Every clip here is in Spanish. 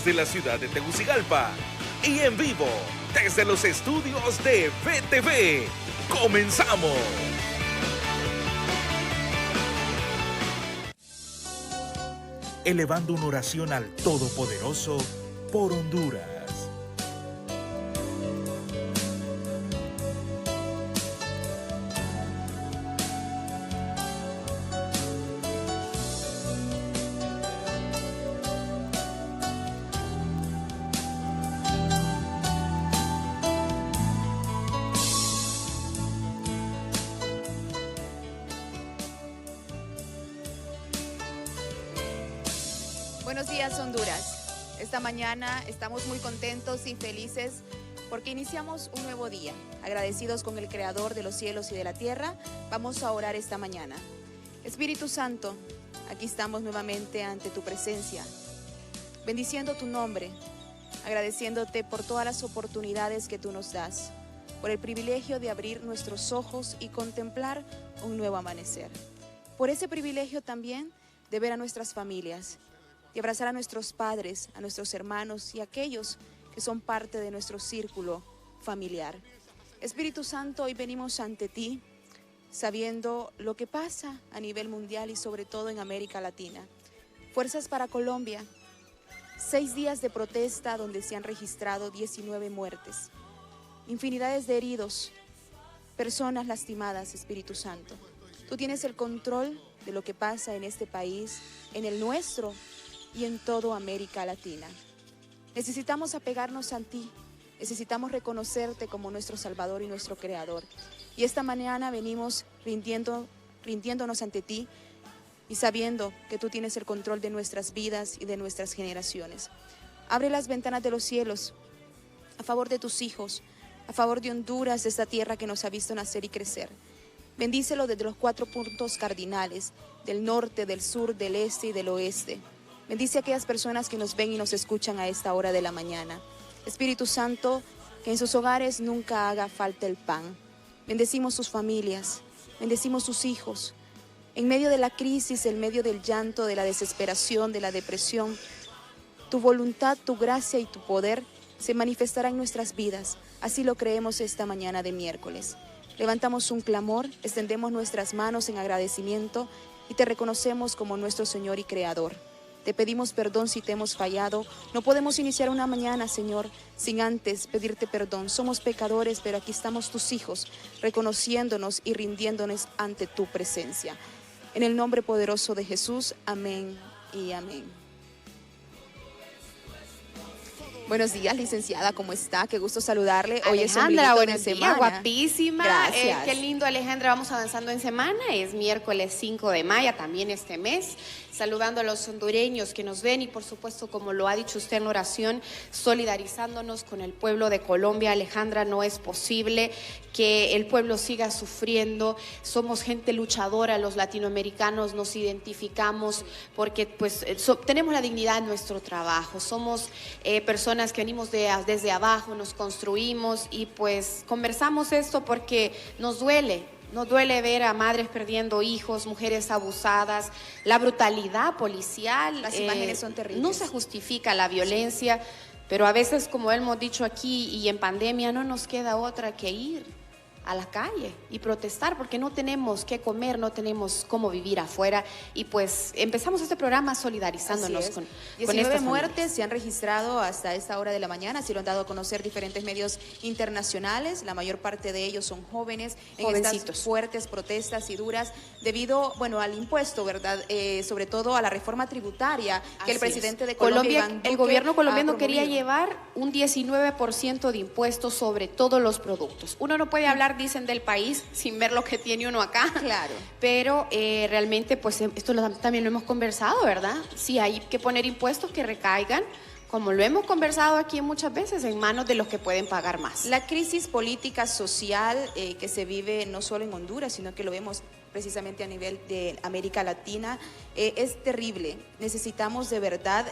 desde la ciudad de Tegucigalpa y en vivo desde los estudios de VTV. ¡Comenzamos! Elevando una oración al Todopoderoso por Honduras. Buenos días, Honduras. Esta mañana estamos muy contentos y felices porque iniciamos un nuevo día. Agradecidos con el Creador de los cielos y de la tierra, vamos a orar esta mañana. Espíritu Santo, aquí estamos nuevamente ante tu presencia, bendiciendo tu nombre, agradeciéndote por todas las oportunidades que tú nos das, por el privilegio de abrir nuestros ojos y contemplar un nuevo amanecer. Por ese privilegio también de ver a nuestras familias, de abrazar a nuestros padres, a nuestros hermanos y a aquellos que son parte de nuestro círculo familiar. Espíritu Santo, hoy venimos ante ti sabiendo lo que pasa a nivel mundial y sobre todo en América Latina. Fuerzas para Colombia, 6 días de protesta donde se han registrado 19 muertes, infinidades de heridos, personas lastimadas. Espíritu Santo, tú tienes el control de lo que pasa en este país, en el nuestro y en toda América Latina. Necesitamos apegarnos a ti, necesitamos reconocerte como nuestro Salvador y nuestro Creador. Y esta mañana venimos rindiéndonos ante ti y sabiendo que tú tienes el control de nuestras vidas y de nuestras generaciones. Abre las ventanas de los cielos a favor de tus hijos, a favor de Honduras, de esta tierra que nos ha visto nacer y crecer. Bendícelo desde los 4 puntos cardinales, del norte, del sur, del este y del oeste. Bendice a aquellas personas que nos ven y nos escuchan a esta hora de la mañana. Espíritu Santo, que en sus hogares nunca haga falta el pan. Bendecimos sus familias, bendecimos sus hijos. En medio de la crisis, en medio del llanto, de la desesperación, de la depresión, tu voluntad, tu gracia y tu poder se manifestará en nuestras vidas. Así lo creemos esta mañana de miércoles. Levantamos un clamor, extendemos nuestras manos en agradecimiento y te reconocemos como nuestro Señor y Creador. Te pedimos perdón si te hemos fallado. No podemos iniciar una mañana, Señor, sin antes pedirte perdón. Somos pecadores, pero aquí estamos tus hijos, reconociéndonos y rindiéndonos ante tu presencia. En el nombre poderoso de Jesús, amén y amén. Buenos días, licenciada, ¿cómo está? Qué gusto saludarle. Hoy Alejandra, es buenos de días, semana. guapísima. Gracias. Qué lindo, Alejandra, vamos avanzando en semana. Es miércoles 5 de mayo, también este mes. Saludando a los hondureños que nos ven y, por supuesto, como lo ha dicho usted en la oración, solidarizándonos con el pueblo de Colombia. Alejandra, no es posible que el pueblo siga sufriendo. Somos gente luchadora, los latinoamericanos nos identificamos porque pues tenemos la dignidad en nuestro trabajo. Somos personas que venimos desde abajo, nos construimos y pues conversamos esto porque nos duele. Nos duele ver a madres perdiendo hijos, mujeres abusadas, la brutalidad policial. Las imágenes son terribles. No se justifica la violencia, pero a veces, como hemos dicho aquí y en pandemia, no nos queda otra que ir a la calle y protestar porque no tenemos qué comer, no tenemos cómo vivir afuera y pues empezamos este programa solidarizándonos con 19 estas muertes familias. se han registrado hasta esta hora de la mañana, se lo han dado a conocer diferentes medios internacionales, la mayor parte de ellos son jóvenes en estas fuertes protestas y duras debido, bueno, al impuesto, ¿verdad? Sobre todo a la reforma tributaria que el presidente de Colombia, el gobierno colombiano quería llevar un 19% de impuestos sobre todos los productos. Uno no puede hablar, dicen, del país sin ver lo que tiene uno acá. Claro. Pero realmente, pues esto también lo hemos conversado, ¿verdad? Sí, hay que poner impuestos que recaigan, como lo hemos conversado aquí muchas veces, en manos de los que pueden pagar más. La crisis política social que se vive no solo en Honduras, sino que lo vemos precisamente a nivel de América Latina, es terrible. Necesitamos de verdad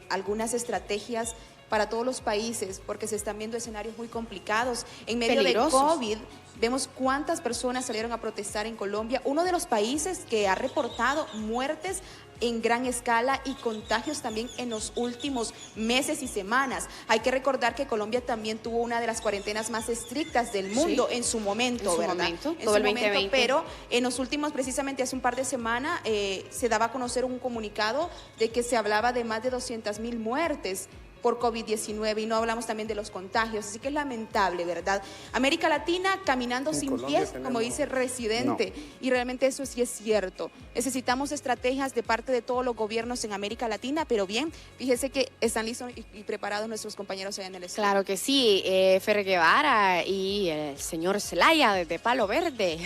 algunas estrategias para todos los países, porque se están viendo escenarios muy complicados. En medio de COVID, vemos cuántas personas salieron a protestar en Colombia, uno de los países que ha reportado muertes en gran escala y contagios también en los últimos meses y semanas. Hay que recordar que Colombia también tuvo una de las cuarentenas más estrictas del mundo en su momento, ¿verdad? Todo el 2020. Pero en los últimos, precisamente hace un par de semanas, se daba a conocer un comunicado de que se hablaba de más de 200,000 muertes por COVID-19 y no hablamos también de los contagios, así que es lamentable, ¿verdad? América Latina caminando sin pies, como dice Residente, y realmente eso sí es cierto. Necesitamos estrategias de parte de todos los gobiernos en América Latina, pero bien, fíjese que están listos y preparados nuestros compañeros allá en el estudio. Claro que sí, Fer Guevara y el señor Zelaya de Palo Verde.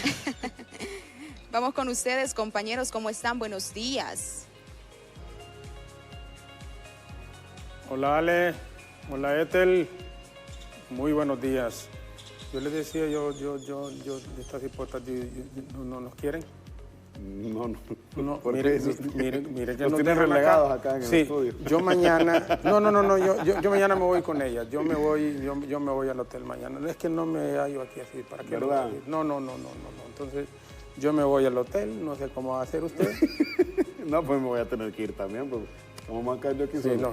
Vamos con ustedes, compañeros, ¿cómo están? Buenos días. Hola Ale, hola Ethel, muy buenos días. Yo les decía, estas hipotas no nos quieren. No. Mire que nos no tienen relegados acá en el estudio. Yo mañana, yo mañana me voy con ella, yo me voy al hotel mañana. No es que no me hallo aquí así, ¿para qué? ¿Verdad? No. Entonces, yo me voy al hotel, no sé cómo va a hacer usted. No, pues me voy a tener que ir también, pues. ¿Cómo me acá yo aquí solo? Sí, no,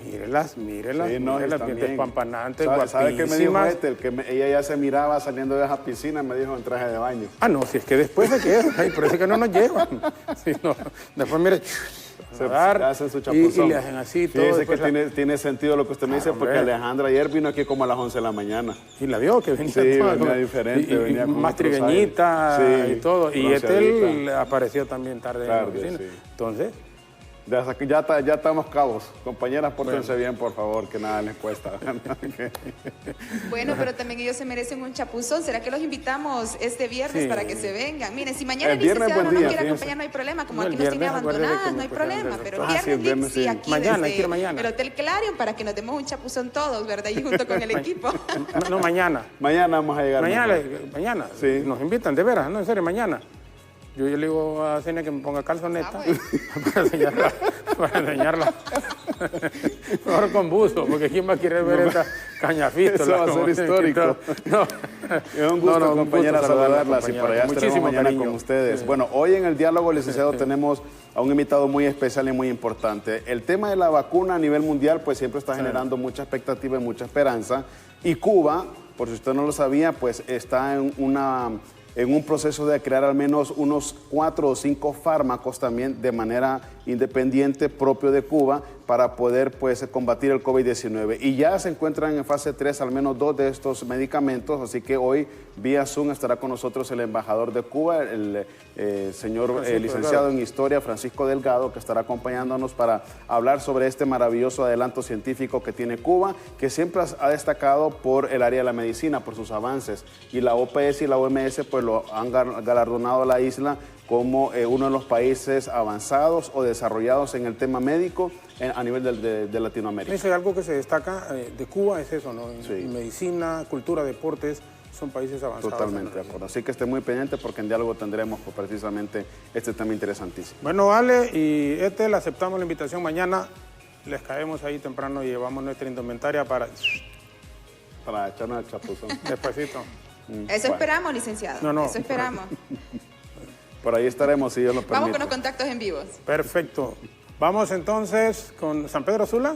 mírelas, Sí, no, bien también. despampanantes, ¿Sabe qué me dijo guapísimas. ella ya se miraba saliendo de esa piscina, me dijo en traje de baño. Ah, no, si es que después se queda, ay, por eso es que no nos llevan. Sí, no, después, mire, hacen su chapuzón. y le hacen así todo. Fíjese que tiene sentido lo que usted me dice, porque hombre. Alejandra ayer vino aquí como a las 11 de la mañana. Y la vio que venía, Sí, toda, venía diferente, venía con más otros trigueñita aires. Sí, y todo. Y bronceadita. Ethel apareció también tarde en la oficina. Sí. Entonces, Ya estamos cabos. Compañeras, pórtense bien, por favor, que nada les cuesta. Bueno, pero también ellos se merecen un chapuzón. ¿Será que los invitamos este viernes Sí. para que se vengan? Miren, si mañana el El viernes licenciado no buen nos día, quiere fíjense. acompañar, no hay problema. Como No, aquí el nos tiene viernes, acuérdese abandonadas, que no hay me pusieron problema. de Pero Ah, sí, el viernes sí. aquí Mañana, hay que ir desde mañana. el Hotel Clarion para que nos demos un chapuzón todos, ¿verdad? Y junto con el equipo. no, mañana. Mañana vamos a llegar. Mañana, Sí. nos invitan, de veras, no, en serio, mañana. Yo le digo a Zenia que me ponga calzoneta para enseñarla. Mejor con buzo, porque ¿quién va a querer ver esta cañafístola? Eso va a ser histórico. Es un gusto, compañera, saludarlas y por allá estaremos mañana con ustedes. Sí. Bueno, hoy en el Diálogo, licenciado, tenemos a un invitado muy especial y muy importante. El tema de la vacuna a nivel mundial, pues siempre está generando mucha expectativa y mucha esperanza. Y Cuba, por si usted no lo sabía, pues está en un proceso de crear al menos unos 4 o 5 fármacos también de manera independiente propio de Cuba para poder pues combatir el COVID-19. Y ya se encuentran en fase 3 al menos 2 de estos medicamentos, así que hoy vía Zoom estará con nosotros el embajador de Cuba, el señor licenciado en Historia, Francisco Delgado, que estará acompañándonos para hablar sobre este maravilloso adelanto científico que tiene Cuba, que siempre ha destacado por el área de la medicina, por sus avances. Y la OPS y la OMS pues lo han galardonado a la isla como uno de los países avanzados o desarrollados en el tema médico a nivel de Latinoamérica. Eso es algo que se destaca de Cuba, es eso, ¿no? Sí. Medicina, cultura, deportes, son países avanzados. Totalmente de acuerdo. Así que esté muy pendiente porque en Diálogo tendremos pues, precisamente este tema interesantísimo. Bueno, Ale y Ethel, aceptamos la invitación mañana. Les caemos ahí temprano y llevamos nuestra indumentaria para echarnos el chapuzón. despacito. Eso esperamos, licenciado. No. Eso esperamos. Por ahí estaremos, si Dios lo permite. Vamos con los contactos en vivos. Perfecto. Vamos entonces con San Pedro Sula.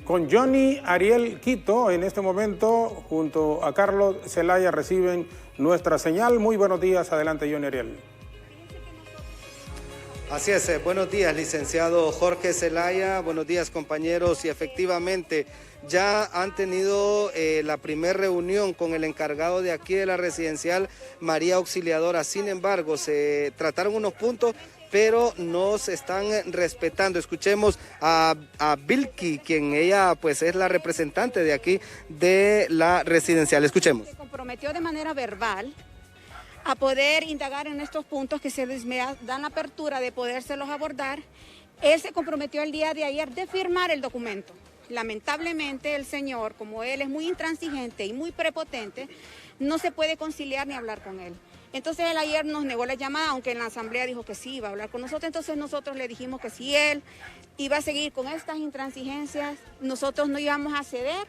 Con Johnny Ariel Quito, en este momento, junto a Carlos Zelaya, reciben nuestra señal. Muy buenos días. Adelante, Johnny Ariel. Así es, buenos días, licenciado Jorge Zelaya, buenos días, compañeros, y efectivamente ya han tenido la primera reunión con el encargado de aquí de la residencial María Auxiliadora. Sin embargo, se trataron unos puntos, pero no se están respetando. Escuchemos a Vilki, quien ella pues es la representante de aquí de la residencial. Escuchemos. Se comprometió de manera verbal a poder indagar en estos puntos que se les dan apertura de podérselos abordar. Él se comprometió el día de ayer de firmar el documento. Lamentablemente el señor, como él es muy intransigente y muy prepotente, no se puede conciliar ni hablar con él. Entonces él ayer nos negó la llamada, aunque en la asamblea dijo que sí iba a hablar con nosotros. Entonces nosotros le dijimos que si él iba a seguir con estas intransigencias, nosotros no íbamos a ceder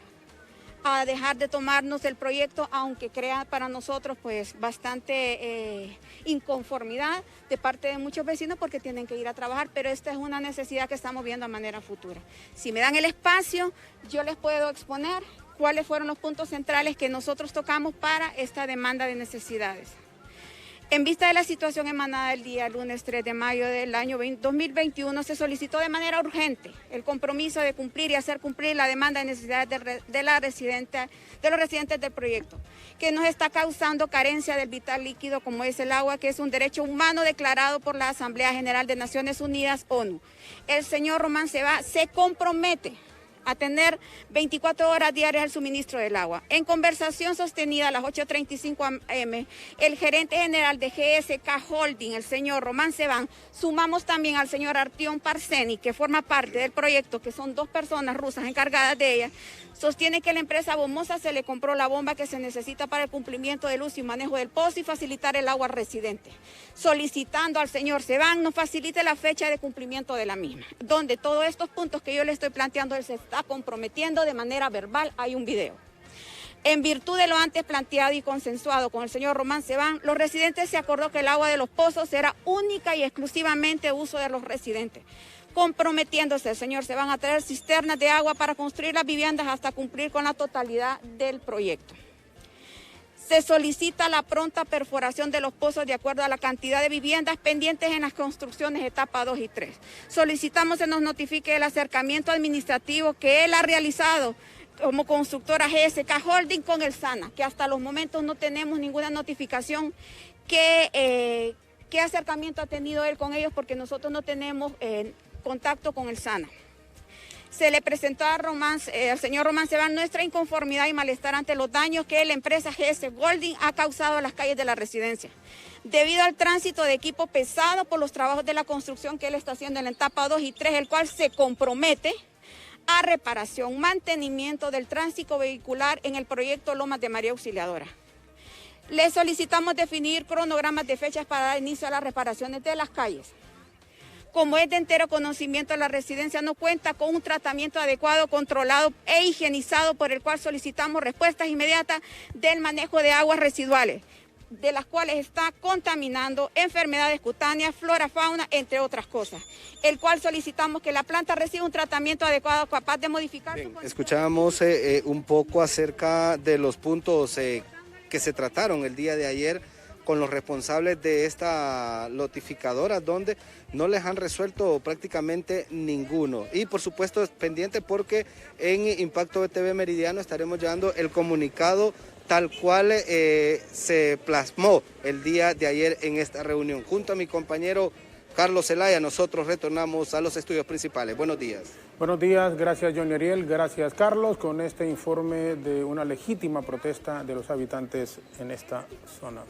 a dejar de tomarnos el proyecto, aunque crea para nosotros pues bastante inconformidad de parte de muchos vecinos porque tienen que ir a trabajar, pero esta es una necesidad que estamos viendo a manera futura. Si me dan el espacio, yo les puedo exponer cuáles fueron los puntos centrales que nosotros tocamos para esta demanda de necesidades. En vista de la situación emanada el día lunes 3 de mayo del año 2021, se solicitó de manera urgente el compromiso de cumplir y hacer cumplir la demanda de necesidades de los residentes del proyecto, que nos está causando carencia del vital líquido como es el agua, que es un derecho humano declarado por la Asamblea General de Naciones Unidas, ONU. El señor Román Cebá se compromete a tener 24 horas diarias el suministro del agua. En conversación sostenida a las 8:35 am, el gerente general de GSK Holding, el señor Román Cebán, sumamos también al señor Artyom Parseny, que forma parte del proyecto, que son 2 personas rusas encargadas de ella, sostiene que la empresa Bomosa se le compró la bomba que se necesita para el cumplimiento del uso y manejo del pozo y facilitar el agua al residente, solicitando al señor Cebán nos facilite la fecha de cumplimiento de la misma, donde todos estos puntos que yo le estoy planteando, él se está comprometiendo de manera verbal. Hay un video. En virtud de lo antes planteado y consensuado con el señor Román Cebán, los residentes se acordó que el agua de los pozos será única y exclusivamente uso de los residentes, comprometiéndose el señor Cebán a traer cisternas de agua para construir las viviendas hasta cumplir con la totalidad del proyecto. Se solicita la pronta perforación de los pozos de acuerdo a la cantidad de viviendas pendientes en las construcciones etapa 2 y 3. Solicitamos se nos notifique el acercamiento administrativo que él ha realizado como constructora GSK Holding con el SANA, que hasta los momentos no tenemos ninguna notificación qué acercamiento ha tenido él con ellos, porque nosotros no tenemos contacto con el SANA. Se le presentó al señor Román Cebán nuestra inconformidad y malestar ante los daños que la empresa GS Holding ha causado a las calles de la residencia, debido al tránsito de equipo pesado por los trabajos de la construcción que él está haciendo en la etapa 2 y 3, el cual se compromete a reparación, mantenimiento del tránsito vehicular en el proyecto Lomas de María Auxiliadora. Le solicitamos definir cronogramas de fechas para dar inicio a las reparaciones de las calles. Como es de entero conocimiento, la residencia no cuenta con un tratamiento adecuado, controlado e higienizado, por el cual solicitamos respuestas inmediatas del manejo de aguas residuales, de las cuales está contaminando enfermedades cutáneas, flora, fauna, entre otras cosas, el cual solicitamos que la planta reciba un tratamiento adecuado capaz de modificar. Bien, escuchábamos un poco acerca de los puntos que se trataron el día de ayer con los responsables de esta lotificadora, donde no les han resuelto prácticamente ninguno. Y por supuesto es pendiente, porque en Impacto BTV Meridiano estaremos llevando el comunicado tal cual se plasmó el día de ayer en esta reunión. Junto a mi compañero Carlos Zelaya, nosotros retornamos a los estudios principales. Buenos días. Buenos días, gracias Johnny Ariel, gracias Carlos, con este informe de una legítima protesta de los habitantes en esta zona.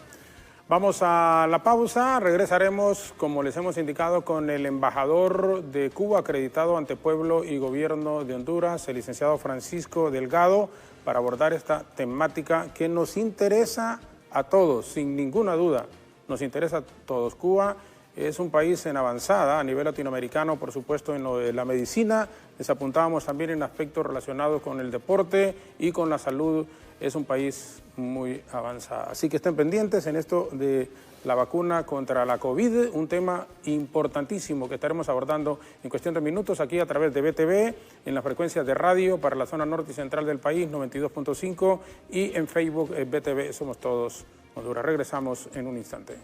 Vamos a la pausa, regresaremos, como les hemos indicado, con el embajador de Cuba acreditado ante pueblo y gobierno de Honduras, el licenciado Francisco Delgado, para abordar esta temática que nos interesa a todos, sin ninguna duda, nos interesa a todos. Cuba es un país en avanzada a nivel latinoamericano, por supuesto, en lo de la medicina. Les apuntábamos también en aspectos relacionados con el deporte y con la salud. Es un país muy avanzado. Así que estén pendientes en esto de la vacuna contra la COVID, un tema importantísimo que estaremos abordando en cuestión de minutos aquí a través de BTV, en las frecuencias de radio para la zona norte y central del país, 92.5, y en Facebook, BTV Somos Todos Honduras. Regresamos en un instante.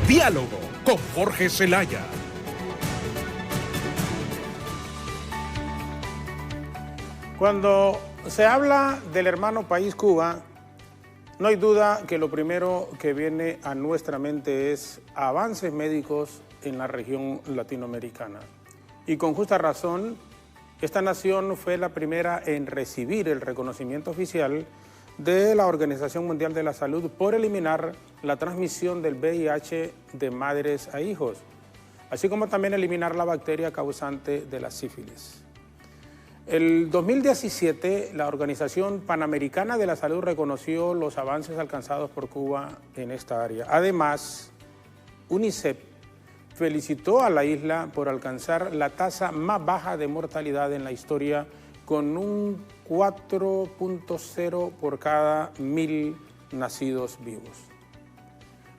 Diálogo con Jorge Zelaya. Cuando se habla del hermano país Cuba, no hay duda que lo primero que viene a nuestra mente es avances médicos en la región latinoamericana. Y con justa razón, esta nación fue la primera en recibir el reconocimiento oficial de la Organización Mundial de la Salud por eliminar la transmisión del VIH de madres a hijos, así como también eliminar la bacteria causante de la sífilis. El 2017, la Organización Panamericana de la Salud reconoció los avances alcanzados por Cuba en esta área. Además, UNICEF felicitó a la isla por alcanzar la tasa más baja de mortalidad en la historia, con un 4.0 por cada 1000 nacidos vivos.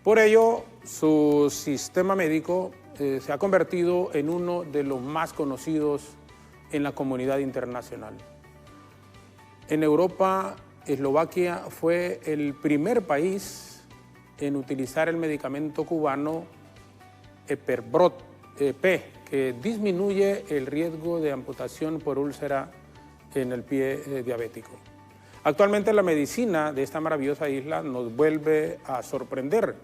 Por ello, su sistema médico se ha convertido en uno de los más conocidos en la comunidad internacional. En Europa, Eslovaquia fue el primer país en utilizar el medicamento cubano Eperbrot P, que disminuye el riesgo de amputación por úlcera en el pie diabético. Actualmente la medicina de esta maravillosa isla nos vuelve a sorprender,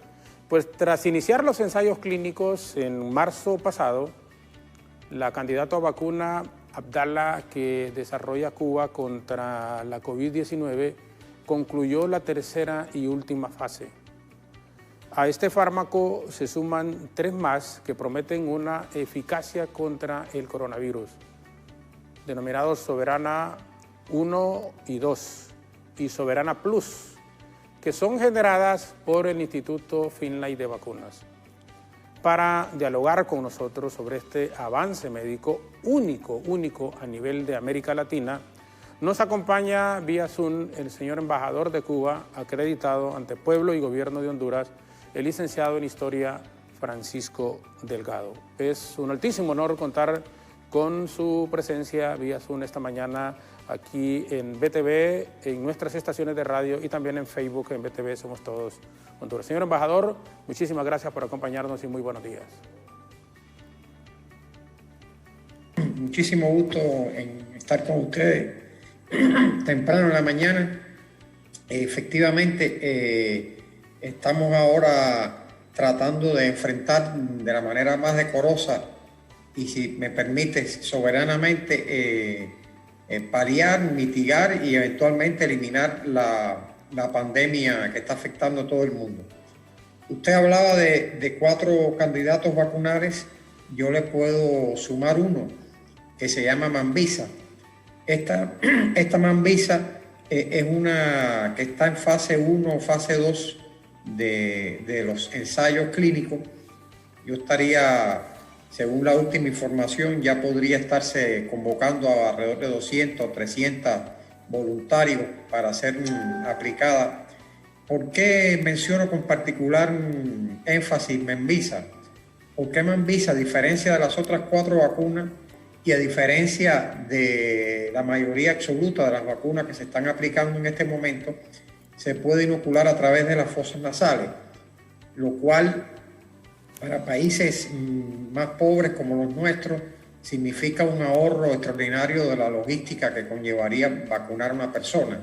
pues tras iniciar los ensayos clínicos en marzo pasado, la candidata a vacuna Abdala, que desarrolla Cuba contra la COVID-19, concluyó la tercera y última fase. A este fármaco se suman 3 más que prometen una eficacia contra el coronavirus, denominados Soberana 1 y 2 y Soberana Plus, que son generadas por el Instituto Finlay de Vacunas. Para dialogar con nosotros sobre este avance médico único a nivel de América Latina, nos acompaña vía Zoom el señor embajador de Cuba, acreditado ante pueblo y gobierno de Honduras, el licenciado en Historia Francisco Delgado. Es un altísimo honor contar con su presencia vía Zoom esta mañana aquí en BTV, en nuestras estaciones de radio y también en Facebook, en BTV Somos Todos Honduras. Señor embajador, muchísimas gracias por acompañarnos y muy buenos días. Muchísimo gusto en estar con ustedes temprano en la mañana. Efectivamente, estamos ahora tratando de enfrentar de la manera más decorosa y, si me permites, soberanamente, paliar, mitigar y eventualmente eliminar la pandemia que está afectando a todo el mundo. Usted hablaba de 4 candidatos vacunales. Yo le puedo sumar uno que se llama Mambisa. Esta Mambisa es una que está en fase 1 o fase 2 de los ensayos clínicos. Yo estaría, según la última información, ya podría estarse convocando a alrededor de 200 o 300 voluntarios para ser aplicada. ¿Por qué menciono con particular énfasis Mambisa? Porque Mambisa, a diferencia de las otras 4 vacunas y a diferencia de la mayoría absoluta de las vacunas que se están aplicando en este momento, se puede inocular a través de las fosas nasales, lo cual para países más pobres como los nuestros significa un ahorro extraordinario de la logística que conllevaría vacunar a una persona.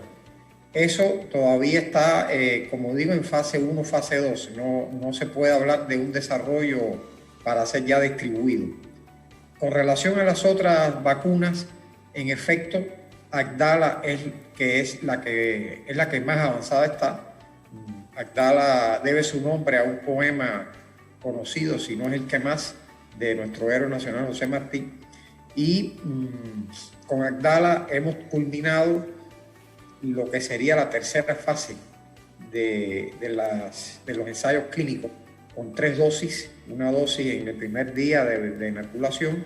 Eso todavía está, como digo, en fase 1, fase 2. No se puede hablar de un desarrollo para ser ya distribuido. Con relación a las otras vacunas, en efecto, Abdala es la que más avanzada está. Abdala debe su nombre a un poema conocido, si no es el que más, de nuestro héroe nacional José Martí. Y con Abdala hemos culminado lo que sería la tercera fase de los ensayos clínicos, con 3 dosis, una dosis en el primer día de inoculación,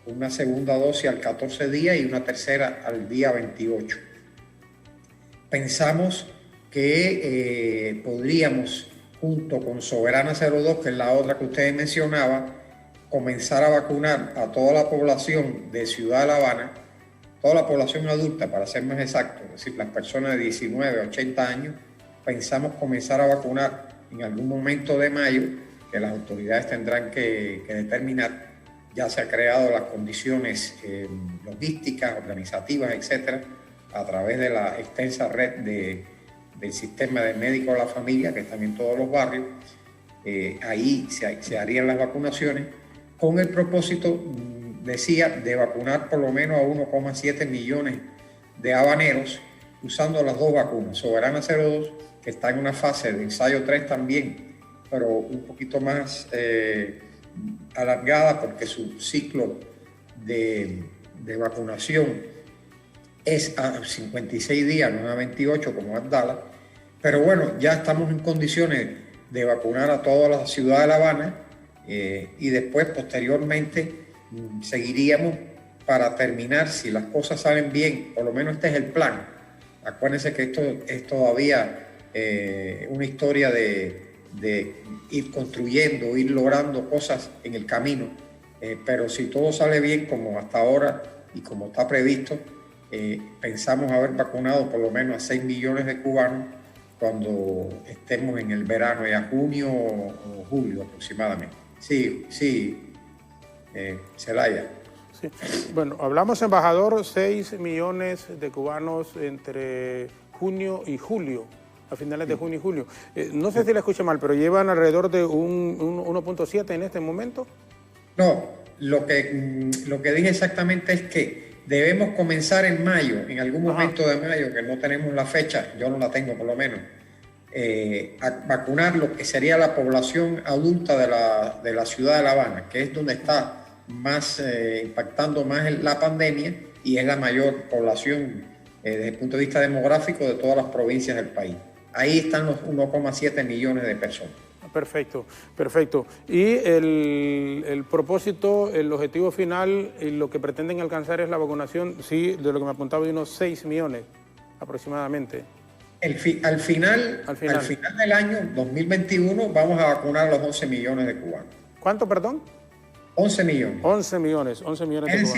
una segunda dosis al 14 días y una tercera al día 28. Pensamos que podríamos, junto con Soberana 02, que es la otra que ustedes mencionaban, comenzar a vacunar a toda la población de Ciudad de La Habana, toda la población adulta, para ser más exacto, es decir, las personas de 19 a 80 años. Pensamos comenzar a vacunar en algún momento de mayo, que las autoridades tendrán que determinar. Ya se han creado las condiciones logísticas, organizativas, etcétera, a través de la extensa red del sistema de médicos de la familia, que están en todos los barrios. Ahí se harían las vacunaciones con el propósito, decía, de vacunar por lo menos a 1,7 millones de habaneros usando las 2 vacunas, Soberana 02, que está en una fase de ensayo 3 también, pero un poquito más alargada, porque su ciclo de de vacunación es a 56 días, no a 28 como Abdala, pero bueno, ya estamos en condiciones de vacunar a toda la ciudad de La Habana y después, posteriormente, seguiríamos para terminar, si las cosas salen bien, por lo menos este es el plan. Acuérdense que esto es todavía una historia de ir construyendo, ir logrando cosas en el camino, pero si todo sale bien como hasta ahora y como está previsto, pensamos haber vacunado por lo menos a 6 millones de cubanos cuando estemos en el verano, ya junio o julio aproximadamente. Sí, Zelaya. Sí. Bueno, hablamos, embajador, 6 millones de cubanos entre junio y julio, a finales de junio y julio. No sé si le escuché mal, pero llevan alrededor de un 1.7 en este momento. No, lo que dije exactamente es que debemos comenzar en mayo, en algún momento de mayo, que no tenemos la fecha, yo no la tengo por lo menos, a vacunar lo que sería la población adulta de la ciudad de La Habana, que es donde está más impactando más la pandemia y es la mayor población desde el punto de vista demográfico de todas las provincias del país. Ahí están los 1,7 millones de personas. Perfecto, perfecto. Y el propósito, el objetivo final, y lo que pretenden alcanzar es la vacunación, sí, de lo que me apuntaba, de unos 6 millones aproximadamente. Al final del año 2021 vamos a vacunar a los 11 millones de cubanos. ¿Cuánto, perdón? 11 millones. 11 millones de cubanos.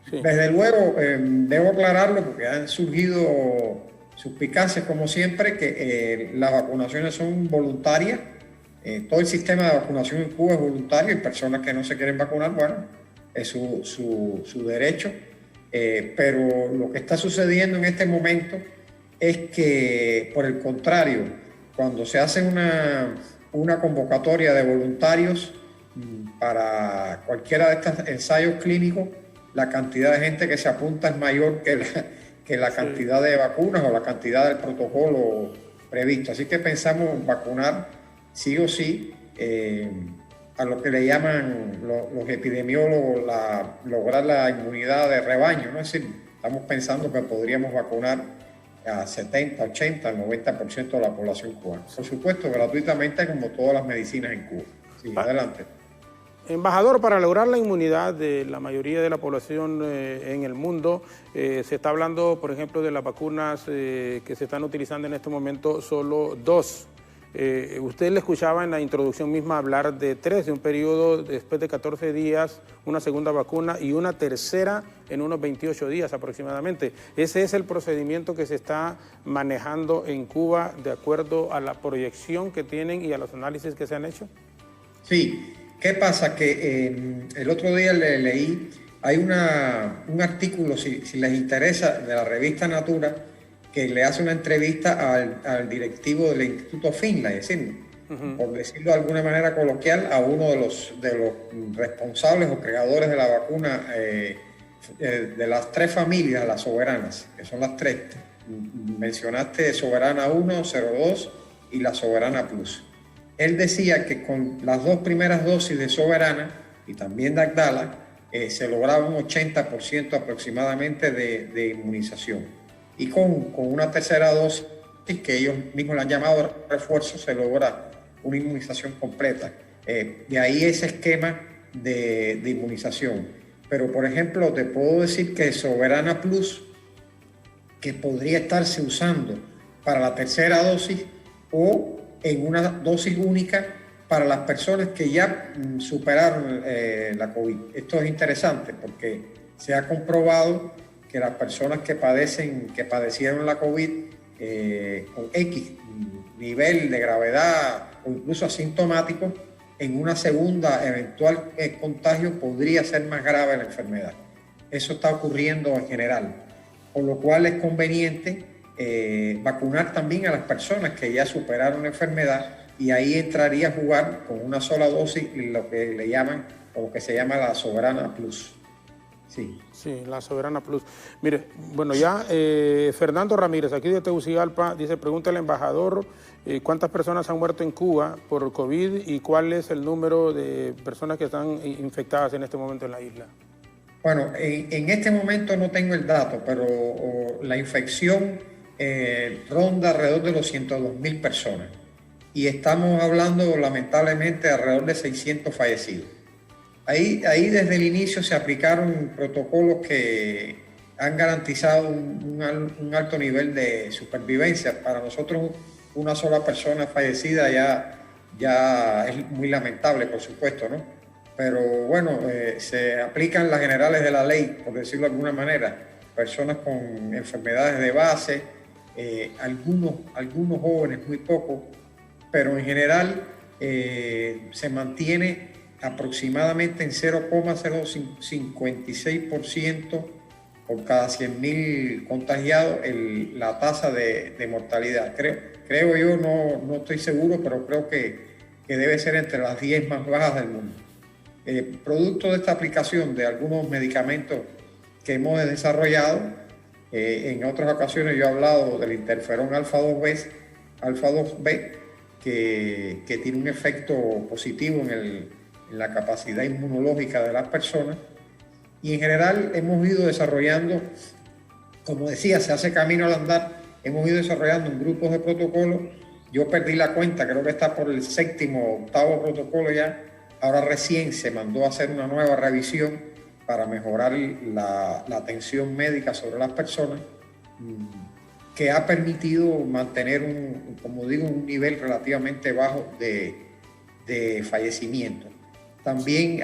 Sí. Desde luego, debo aclararlo porque han surgido suspicacias, como siempre, que las vacunaciones son voluntarias. Todo el sistema de vacunación en Cuba es voluntario y personas que no se quieren vacunar, bueno, es su derecho. Pero lo que está sucediendo en este momento es que, por el contrario, cuando se hace una convocatoria de voluntarios para cualquiera de estos ensayos clínicos, la cantidad de gente que se apunta es mayor que la cantidad de vacunas o la cantidad del protocolo previsto. Así que pensamos vacunar sí o sí a lo que le llaman los epidemiólogos lograr la inmunidad de rebaño, ¿no? Es decir, estamos pensando que podríamos vacunar a 70, 80, 90% de la población cubana. Por supuesto, gratuitamente, como todas las medicinas en Cuba. Sí, adelante. Embajador, para lograr la inmunidad de la mayoría de la población en el mundo, se está hablando, por ejemplo, de las vacunas que se están utilizando en este momento, solo 2. Usted le escuchaba en la introducción misma hablar de 3, de un periodo después de 14 días, una segunda vacuna y una tercera en unos 28 días aproximadamente. ¿Ese es el procedimiento que se está manejando en Cuba de acuerdo a la proyección que tienen y a los análisis que se han hecho? Sí. ¿Qué pasa? Que el otro día leí, hay un artículo, si les interesa, de la revista Natura, que le hace una entrevista al directivo del Instituto Finlay, es decir, por decirlo de alguna manera coloquial, a uno de los responsables o creadores de la vacuna de las 3 familias, las soberanas, que son las 3. Mencionaste Soberana 1, 02 y la Soberana Plus. Él decía que con las 2 primeras dosis de Soberana y también de Abdala se lograba un 80% aproximadamente de inmunización. Y con una tercera dosis, que ellos mismos la han llamado refuerzo, se logra una inmunización completa. De ahí ese esquema de inmunización. Pero, por ejemplo, te puedo decir que Soberana Plus, que podría estarse usando para la tercera dosis o en una dosis única para las personas que ya superaron la COVID. Esto es interesante porque se ha comprobado que las personas que padecieron la COVID con X nivel de gravedad o incluso asintomático, en una segunda eventual contagio podría ser más grave la enfermedad. Eso está ocurriendo en general, por lo cual es conveniente vacunar también a las personas que ya superaron la enfermedad, y ahí entraría a jugar con una sola dosis lo que le llaman, o lo que se llama la Soberana Plus. Sí, la Soberana Plus. Mire, bueno, ya Fernando Ramírez, aquí de Tegucigalpa, dice, pregunta al embajador cuántas personas han muerto en Cuba por COVID y cuál es el número de personas que están infectadas en este momento en la isla. Bueno, en este momento no tengo el dato, pero la infección ronda alrededor de los 102.000 personas. Y estamos hablando lamentablemente de alrededor de 600 fallecidos. Ahí desde el inicio se aplicaron protocolos que han garantizado un alto nivel de supervivencia. Para nosotros una sola persona fallecida ya es muy lamentable, por supuesto, ¿no? Pero bueno, se aplican las generales de la ley, por decirlo de alguna manera. Personas con enfermedades de base, algunos jóvenes, muy pocos, pero en general se mantiene aproximadamente en 0,056% por cada 100.000 contagiados la tasa de mortalidad. Creo yo, no estoy seguro, pero creo que debe ser entre las 10 más bajas del mundo. Producto de esta aplicación de algunos medicamentos que hemos desarrollado, en otras ocasiones yo he hablado del interferón alfa 2B, que tiene un efecto positivo en la capacidad inmunológica de las personas. Y en general hemos ido desarrollando, como decía, se hace camino al andar, hemos ido desarrollando en grupos de protocolos. Yo perdí la cuenta, creo que está por el 7º, 8º protocolo ya. Ahora recién se mandó a hacer una nueva revisión para mejorar la atención médica sobre las personas, que ha permitido mantener un nivel relativamente bajo de fallecimiento. También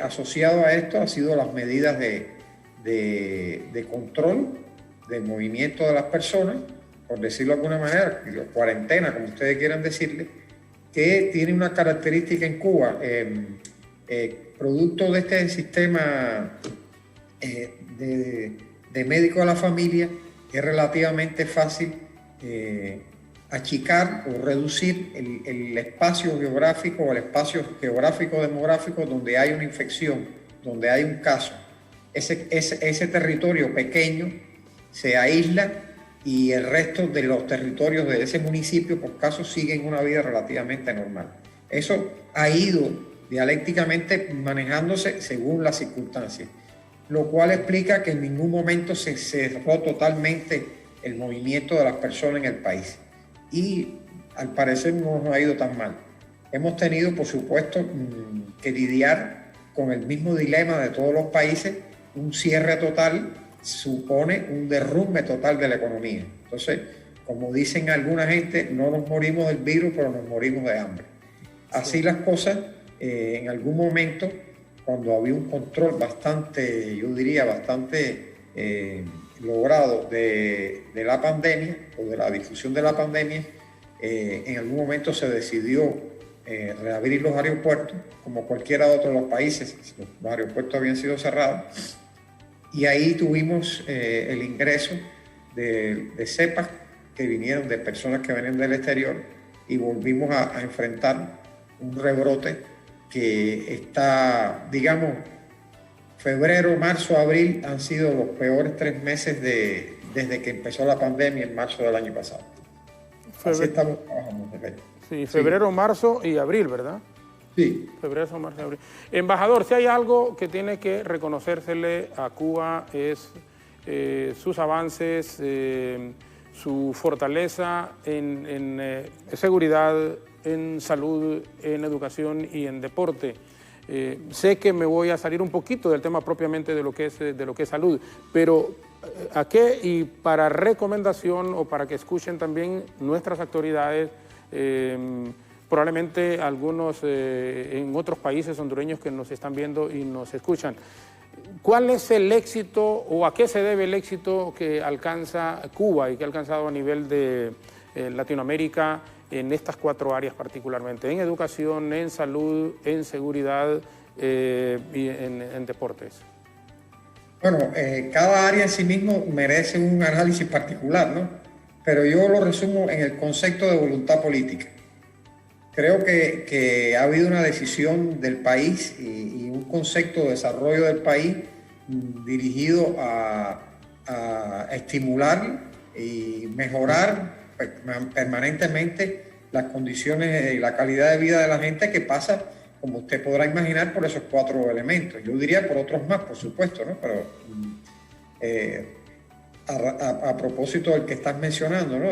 asociado a esto han sido las medidas de control del movimiento de las personas, por decirlo de alguna manera, cuarentena, como ustedes quieran decirle, que tiene una característica en Cuba, producto de este sistema de médico de la familia. Es relativamente fácil achicar o reducir el espacio geográfico o el espacio geográfico demográfico donde hay una infección, donde hay un caso. Ese territorio pequeño se aísla y el resto de los territorios de ese municipio, por caso, siguen una vida relativamente normal. Eso ha ido dialécticamente manejándose según las circunstancias, lo cual explica que en ningún momento se cerró totalmente el movimiento de las personas en el país. Y al parecer no nos ha ido tan mal. Hemos tenido, por supuesto, que lidiar con el mismo dilema de todos los países. Un cierre total supone un derrumbe total de la economía. Entonces, como dicen alguna gente, no nos morimos del virus, pero nos morimos de hambre. Así las cosas, en algún momento, cuando había un control bastante, yo diría, bastante logrado de la pandemia o de la difusión de la pandemia, en algún momento se decidió reabrir los aeropuertos, como cualquiera de otros los países. Los aeropuertos habían sido cerrados. Y ahí tuvimos el ingreso de cepas que vinieron de personas que venían del exterior, y volvimos a enfrentar un rebrote que está, digamos, febrero, marzo, abril han sido los peores 3 meses desde que empezó la pandemia en marzo del año pasado. Así estamos trabajando. Sí, febrero, marzo y abril, ¿verdad? Sí. Febrero, marzo y abril. Embajador, si hay algo que tiene que reconocérsele a Cuba es sus avances, su fortaleza en seguridad, en salud, en educación y en deporte. Sé que me voy a salir un poquito del tema propiamente de lo que es salud, pero ¿a qué? Y para recomendación o para que escuchen también nuestras autoridades, probablemente algunos en otros países hondureños que nos están viendo y nos escuchan. ¿Cuál es el éxito o a qué se debe el éxito que alcanza Cuba y que ha alcanzado a nivel de Latinoamérica en estas 4 áreas particularmente? En educación, en salud, en seguridad y en deportes. Bueno, cada área en sí mismo merece un análisis particular, ¿no? Pero yo lo resumo en el concepto de voluntad política. Creo que ha habido una decisión del país y un concepto de desarrollo del país dirigido a estimular y mejorar permanentemente las condiciones y la calidad de vida de la gente, que pasa como usted podrá imaginar, por esos 4 elementos. Yo diría por otros más, por supuesto, ¿no? Pero a propósito del que estás mencionando, ¿no?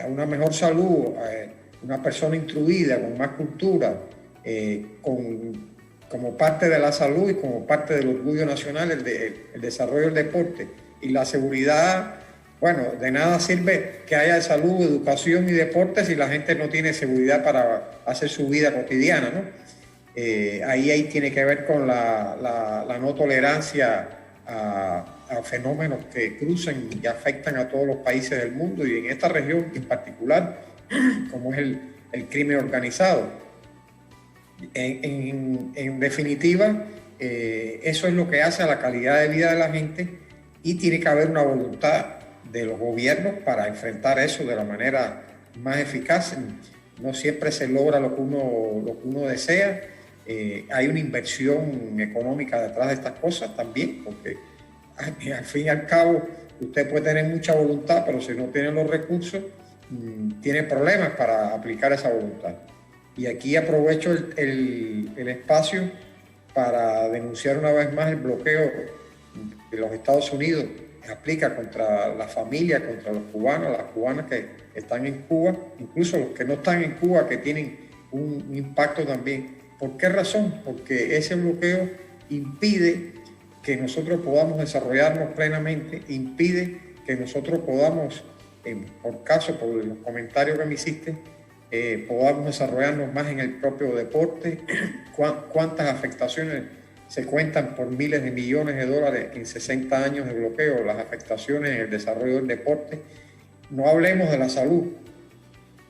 A una mejor salud, una persona instruida, con más cultura, como parte de la salud y como parte del orgullo nacional, el desarrollo del deporte y la seguridad. Bueno, de nada sirve que haya salud, educación y deporte si la gente no tiene seguridad para hacer su vida cotidiana, ¿no? Ahí tiene que ver con la no tolerancia a fenómenos que cruzan y afectan a todos los países del mundo y en esta región en particular, como es el crimen organizado. En definitiva, eso es lo que hace a la calidad de vida de la gente y tiene que haber una voluntad de los gobiernos para enfrentar eso de la manera más eficaz. No siempre se logra lo que uno desea. Hay una inversión económica detrás de estas cosas también, porque al fin y al cabo usted puede tener mucha voluntad, pero si no tiene los recursos, tiene problemas para aplicar esa voluntad. Y aquí aprovecho el espacio para denunciar una vez más el bloqueo que los Estados Unidos aplica contra la familia, contra los cubanos, las cubanas que están en Cuba, incluso los que no están en Cuba, que tienen un impacto también. ¿Por qué razón? Porque ese bloqueo impide que nosotros podamos desarrollarnos plenamente, impide que nosotros podamos, por los comentarios que me hiciste, podamos desarrollarnos más en el propio deporte. ¿Cuántas afectaciones se cuentan por miles de millones de dólares en 60 años de bloqueo? Las afectaciones en el desarrollo del deporte. No hablemos de la salud,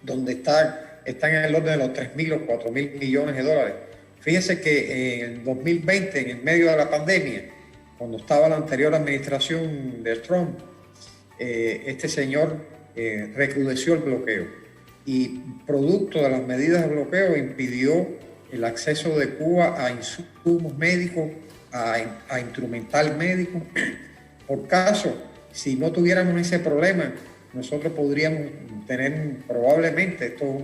donde están en el orden de los 3.000 o 4.000 millones de dólares. Fíjese que en el 2020, en el medio de la pandemia, cuando estaba la anterior administración de Trump, este señor recrudeció el bloqueo y producto de las medidas de bloqueo impidió el acceso de Cuba a insumos médicos, a instrumental médico. Por caso, si no tuviéramos ese problema, nosotros podríamos tener probablemente, esto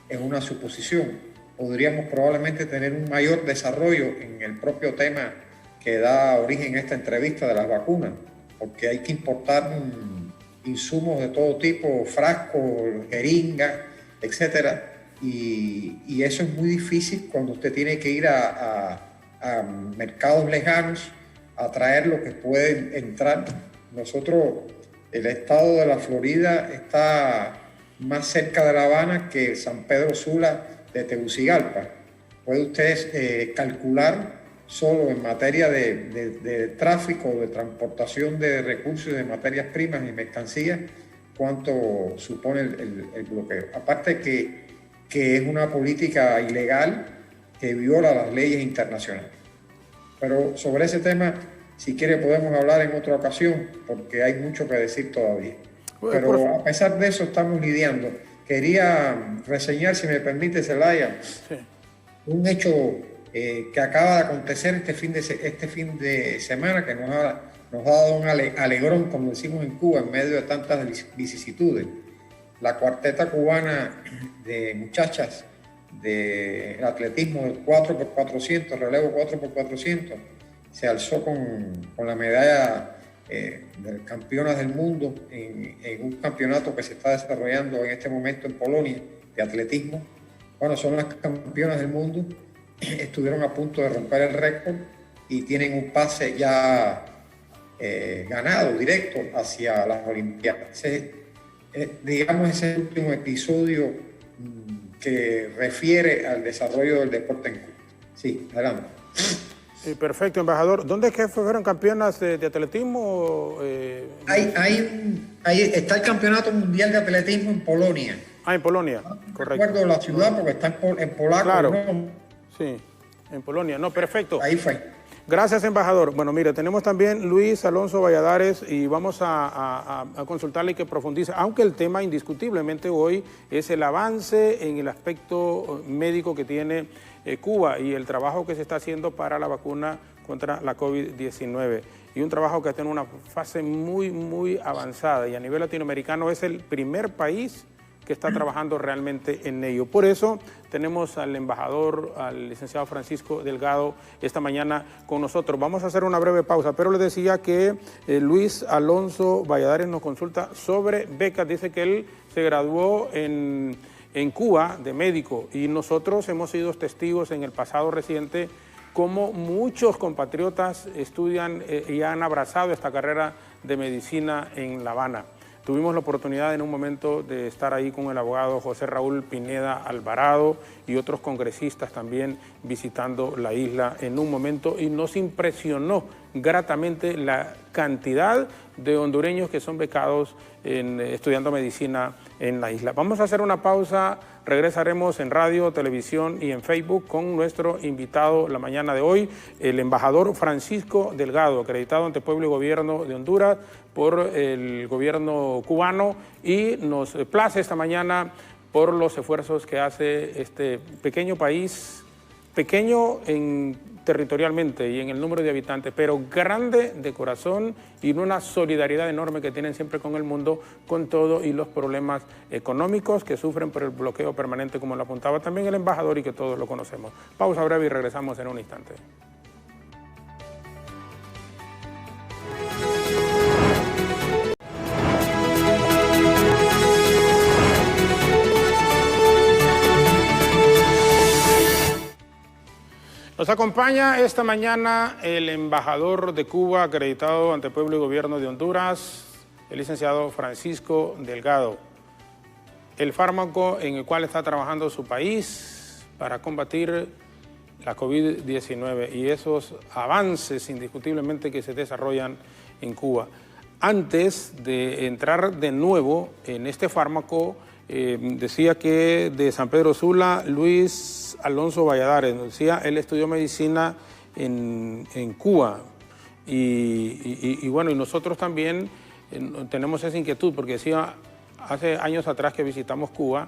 es una suposición, podríamos probablemente tener un mayor desarrollo en el propio tema que da origen a esta entrevista de las vacunas, porque hay que importar insumos de todo tipo, frascos, jeringas, etcétera, y eso es muy difícil cuando usted tiene que ir a mercados lejanos a traer lo que puede entrar. Nosotros, el estado de la Florida está más cerca de La Habana que San Pedro Sula de Tegucigalpa. Puede usted calcular solo en materia de tráfico, de transportación de recursos, de materias primas y mercancías, cuánto supone el bloqueo. Aparte que es una política ilegal que viola las leyes internacionales. Pero sobre ese tema, si quiere, podemos hablar en otra ocasión, porque hay mucho que decir todavía. Pero a pesar de eso, estamos lidiando. Quería reseñar, si me permite, Zelaya, un hecho que acaba de acontecer este fin de semana, que nos ha dado un alegrón, como decimos en Cuba, en medio de tantas vicisitudes. La cuarteta cubana de muchachas del atletismo del 4x400, relevo 4x400, se alzó con la medalla de campeonas del mundo en un campeonato que se está desarrollando en este momento en Polonia de atletismo. Bueno, son las campeonas del mundo, estuvieron a punto de romper el récord y tienen un pase ya ganado directo hacia las Olimpiadas. Digamos, ese último episodio que refiere al desarrollo del deporte en Cuba. Sí, adelante. Perfecto, embajador. ¿Dónde es que fueron campeonas de atletismo? Ahí está el Campeonato Mundial de Atletismo en Polonia. En Polonia, correcto. No recuerdo la ciudad porque está en polaco. Claro, ¿no? Sí, en Polonia. No, perfecto. Ahí fue. Gracias, embajador. Bueno, mire, tenemos también Luis Alonso Valladares y vamos a consultarle que profundice, aunque el tema indiscutiblemente hoy es el avance en el aspecto médico que tiene Cuba y el trabajo que se está haciendo para la vacuna contra la COVID-19. Y un trabajo que está en una fase muy, muy avanzada y a nivel latinoamericano es el primer país que está trabajando realmente en ello. Por eso tenemos al embajador, al licenciado Francisco Delgado, esta mañana con nosotros. Vamos a hacer una breve pausa, pero les decía que Luis Alonso Valladares nos consulta sobre becas. Dice que él se graduó en Cuba de médico y nosotros hemos sido testigos en el pasado reciente cómo muchos compatriotas estudian y han abrazado esta carrera de medicina en La Habana. Tuvimos la oportunidad en un momento de estar ahí con el abogado José Raúl Pineda Alvarado y otros congresistas también visitando la isla en un momento, y nos impresionó gratamente la cantidad de hondureños que son becados estudiando medicina en la isla. Vamos a hacer una pausa, regresaremos en radio, televisión y en Facebook con nuestro invitado la mañana de hoy, el embajador Francisco Delgado, acreditado ante Pueblo y Gobierno de Honduras por el gobierno cubano, y nos place esta mañana por los esfuerzos que hace este pequeño país, pequeño territorialmente y en el número de habitantes, pero grande de corazón y una solidaridad enorme que tienen siempre con el mundo, con todo y los problemas económicos que sufren por el bloqueo permanente, como lo apuntaba también el embajador y que todos lo conocemos. Pausa breve y regresamos en un instante. Nos acompaña esta mañana el embajador de Cuba acreditado ante Pueblo y Gobierno de Honduras, el licenciado Francisco Delgado. El fármaco en el cual está trabajando su país para combatir la COVID-19 y esos avances indiscutiblemente que se desarrollan en Cuba. Antes de entrar de nuevo en este fármaco, decía que de San Pedro Sula, Luis Alonso Valladares, decía, él estudió medicina en Cuba y bueno, y nosotros también tenemos esa inquietud, porque decía, hace años atrás que visitamos Cuba,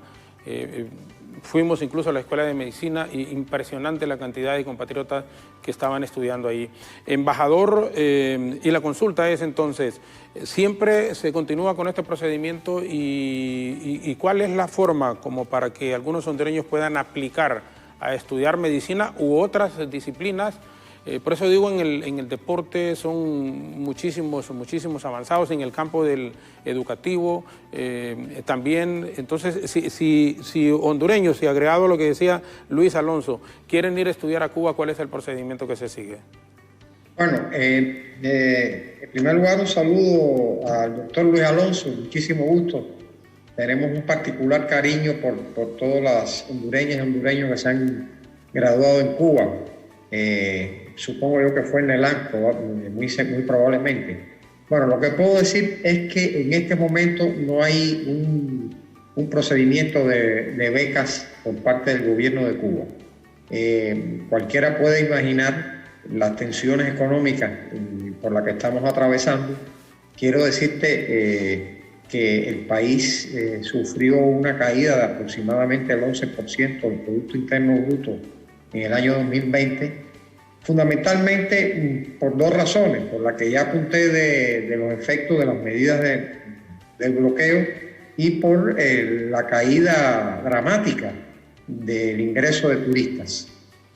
fuimos incluso a la escuela de medicina y impresionante la cantidad de compatriotas que estaban estudiando ahí. Embajador, y la consulta es entonces, ¿siempre se continúa con este procedimiento y cuál es la forma como para que algunos hondureños puedan aplicar a estudiar medicina u otras disciplinas? Por eso digo, en el deporte son muchísimos avanzados, en el campo del educativo también. Entonces, si hondureños, si agregado lo que decía Luis Alonso, quieren ir a estudiar a Cuba, ¿cuál es el procedimiento que se sigue? Bueno, en primer lugar un saludo al doctor Luis Alonso, muchísimo gusto. Tenemos un particular cariño por todas las hondureñas y hondureños que se han graduado en Cuba. Supongo yo que fue en el ANCO, muy probablemente. Bueno, lo que puedo decir es que en este momento no hay un procedimiento de becas por parte del gobierno de Cuba. Cualquiera puede imaginar las tensiones económicas por las que estamos atravesando. Quiero decirte que el país sufrió una caída de aproximadamente el 11% del Producto Interno Bruto en el año 2020, fundamentalmente por dos razones, por la que ya apunté de los efectos de las medidas del bloqueo y por la caída dramática del ingreso de turistas.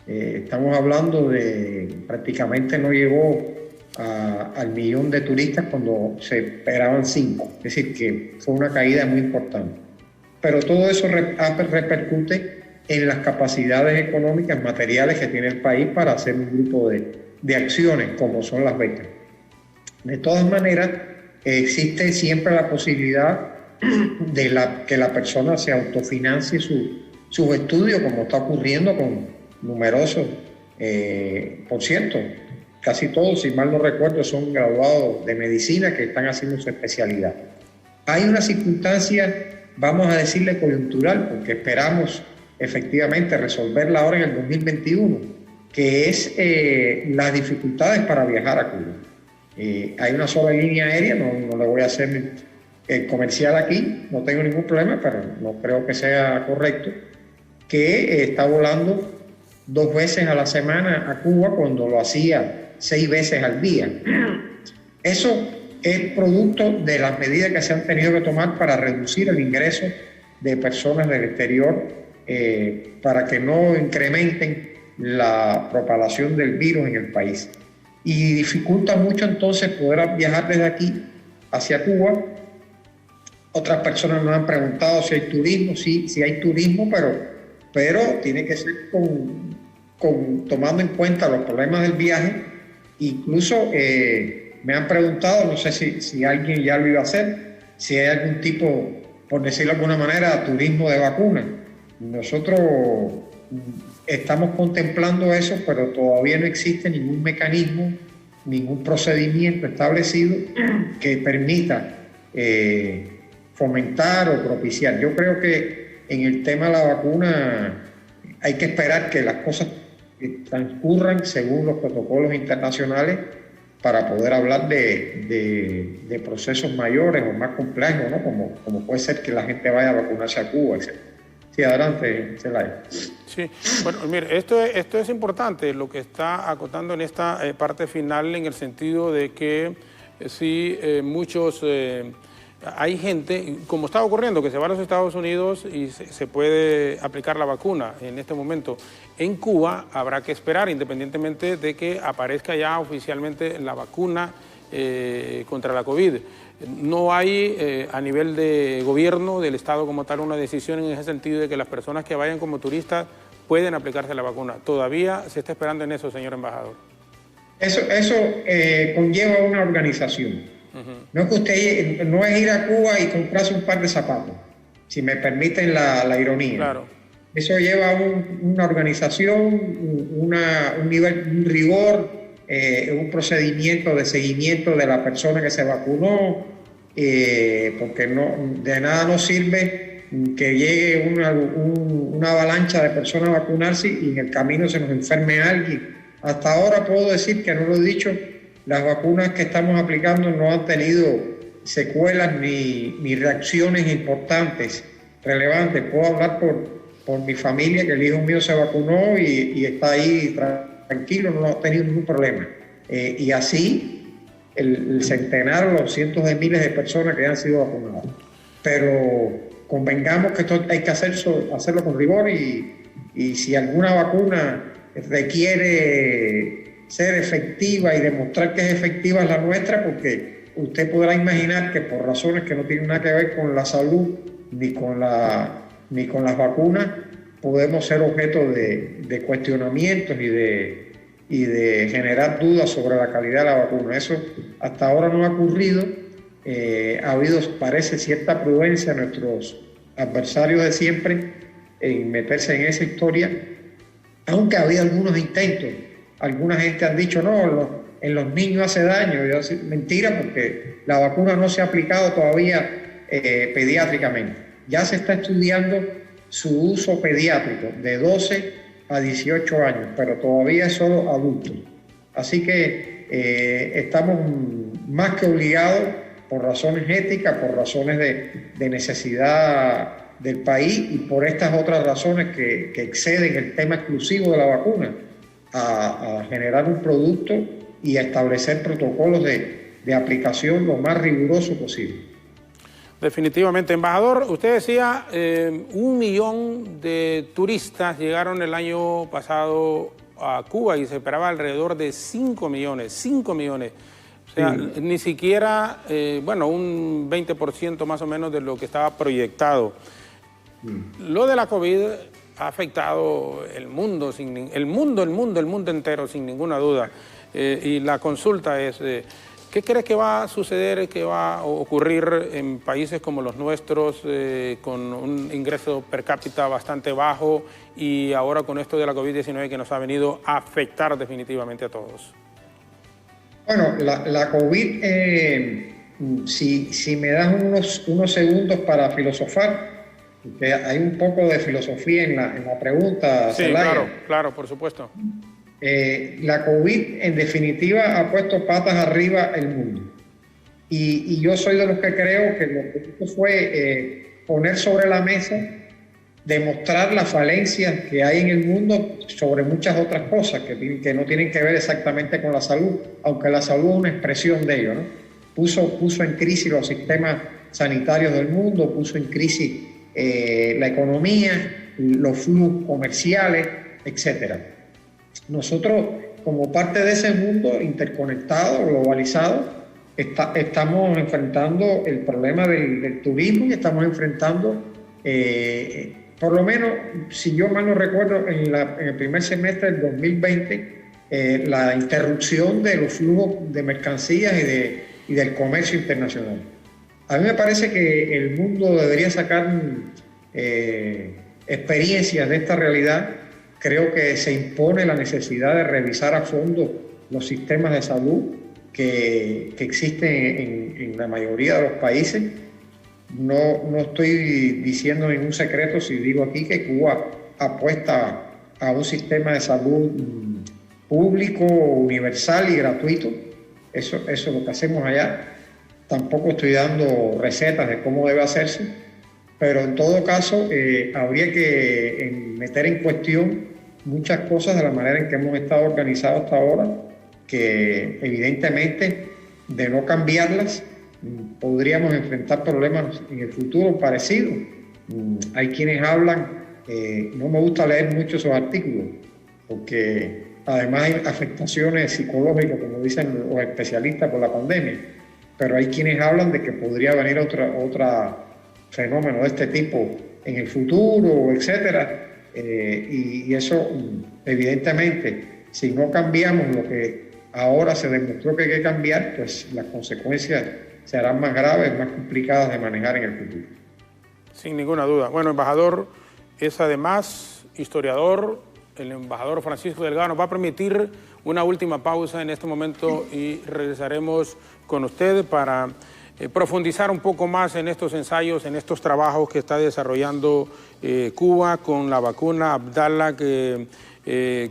Estamos hablando de prácticamente no llegó al 1.000.000 de turistas cuando se esperaban 5, es decir, que fue una caída muy importante. Pero todo eso repercute en las capacidades económicas, materiales que tiene el país para hacer un grupo de acciones como son las becas. De todas maneras, existe siempre la posibilidad de que la persona se autofinancie sus estudios, como está ocurriendo con numerosos, por cierto, casi todos, si mal no recuerdo, son graduados de medicina que están haciendo su especialidad. Hay una circunstancia, vamos a decirle coyuntural, porque esperamos efectivamente resolverla ahora en el 2021, que es las dificultades para viajar a Cuba. Hay una sola línea aérea, no le voy a hacer comercial aquí, no tengo ningún problema, pero no creo que sea correcto, que está volando 2 veces a la semana a Cuba cuando lo hacía 6 veces al día. Eso es producto de las medidas que se han tenido que tomar para reducir el ingreso de personas del exterior para que no incrementen la propagación del virus en el país. Y dificulta mucho entonces poder viajar desde aquí hacia Cuba. Otras personas nos han preguntado si hay turismo. Sí, sí hay turismo, pero tiene que ser tomando en cuenta los problemas del viaje. Incluso me han preguntado, no sé si alguien ya lo iba a hacer, si hay algún tipo, por decirlo de alguna manera, turismo de vacuna. Nosotros estamos contemplando eso, pero todavía no existe ningún mecanismo, ningún procedimiento establecido que permita fomentar o propiciar. Yo creo que en el tema de la vacuna hay que esperar que las cosas transcurran según los protocolos internacionales para poder hablar de procesos mayores o más complejos, ¿no? Como puede ser que la gente vaya a vacunarse a Cuba, etc. Sí, adelante, Zelaya. Sí, bueno, mire, esto es importante, lo que está acotando en esta parte final, en el sentido de que sí, hay gente, como está ocurriendo, que se va a los Estados Unidos y se puede aplicar la vacuna en este momento. En Cuba habrá que esperar, independientemente de que aparezca ya oficialmente la vacuna contra la COVID. No hay a nivel de gobierno, del Estado como tal, una decisión en ese sentido de que las personas que vayan como turistas pueden aplicarse la vacuna. Todavía se está esperando en eso, señor embajador. Eso conlleva una organización. No es que usted no es ir a Cuba y comprarse un par de zapatos, si me permiten la ironía. Claro. Eso lleva una organización, un rigor, un procedimiento de seguimiento de la persona que se vacunó, porque de nada nos sirve que llegue una avalancha de personas a vacunarse y en el camino se nos enferme alguien. Hasta ahora puedo decir, que no lo he dicho, las vacunas que estamos aplicando no han tenido secuelas ni reacciones importantes, relevantes. Puedo hablar por mi familia, que el hijo mío se vacunó y está ahí tranquilo, no ha tenido ningún problema. Y así el centenar o los cientos de miles de personas que han sido vacunadas. Pero convengamos que esto hay que hacerlo con rigor y si alguna vacuna requiere ser efectiva y demostrar que es efectiva es la nuestra, porque usted podrá imaginar que por razones que no tienen nada que ver con la salud ni con las vacunas, podemos ser objeto de cuestionamientos y de generar dudas sobre la calidad de la vacuna. Eso hasta ahora no ha ocurrido. Ha habido, parece, cierta prudencia a nuestros adversarios de siempre en meterse en esa historia, aunque había algunos intentos. Alguna gente ha dicho, no, en los niños hace daño. Mentira, porque la vacuna no se ha aplicado todavía pediátricamente. Ya se está estudiando su uso pediátrico de 12 a 18 años, pero todavía es solo adultos. Así que estamos más que obligados, por razones éticas, por razones de necesidad del país y por estas otras razones que exceden el tema exclusivo de la vacuna, a generar un producto y a establecer protocolos de aplicación lo más riguroso posible. Definitivamente. Embajador, usted decía 1 millón de turistas llegaron el año pasado a Cuba y se esperaba alrededor de 5 millones. 5 millones. O sea, ni siquiera, un 20% más o menos de lo que estaba proyectado. Lo de la COVID ha afectado el mundo entero, sin ninguna duda. Y la consulta es, ¿qué crees que va a suceder, que va a ocurrir en países como los nuestros, con un ingreso per cápita bastante bajo y ahora con esto de la COVID-19 que nos ha venido a afectar definitivamente a todos? Bueno, la COVID, si me das unos segundos para filosofar, porque hay un poco de filosofía en la pregunta, sí, Zelaya. Claro, por supuesto. La COVID, en definitiva, ha puesto patas arriba el mundo. Y yo soy de los que creo que lo que hizo fue poner sobre la mesa, demostrar las falencias que hay en el mundo sobre muchas otras cosas que no tienen que ver exactamente con la salud, aunque la salud es una expresión de ello, ¿no? Puso en crisis los sistemas sanitarios del mundo, puso en crisis la economía, los flujos comerciales, etc. Nosotros, como parte de ese mundo interconectado, globalizado, estamos enfrentando el problema del turismo y estamos enfrentando, por lo menos, si yo mal no recuerdo, en el primer semestre del 2020, la interrupción de los flujos de mercancías y del comercio internacional. A mí me parece que el mundo debería sacar experiencias de esta realidad. Creo que se impone la necesidad de revisar a fondo los sistemas de salud que existen en la mayoría de los países. No estoy diciendo ningún secreto si digo aquí que Cuba apuesta a un sistema de salud público, universal y gratuito. Eso es lo que hacemos allá. Tampoco estoy dando recetas de cómo debe hacerse, pero en todo caso habría que meter en cuestión muchas cosas de la manera en que hemos estado organizados hasta ahora, que evidentemente de no cambiarlas podríamos enfrentar problemas en el futuro parecidos. Hay quienes hablan, no me gusta leer mucho esos artículos, porque además hay afectaciones psicológicas, como dicen los especialistas, por la pandemia, pero hay quienes hablan de que podría venir otro fenómeno de este tipo en el futuro, etcétera, y eso evidentemente, si no cambiamos lo que ahora se demostró que hay que cambiar, pues las consecuencias serán más graves, más complicadas de manejar en el futuro. Sin ninguna duda. Bueno, embajador, es además historiador. El embajador Francisco Delgado nos va a permitir una última pausa en este momento y regresaremos con usted para profundizar un poco más en estos ensayos, en estos trabajos que está desarrollando Cuba con la vacuna Abdala, que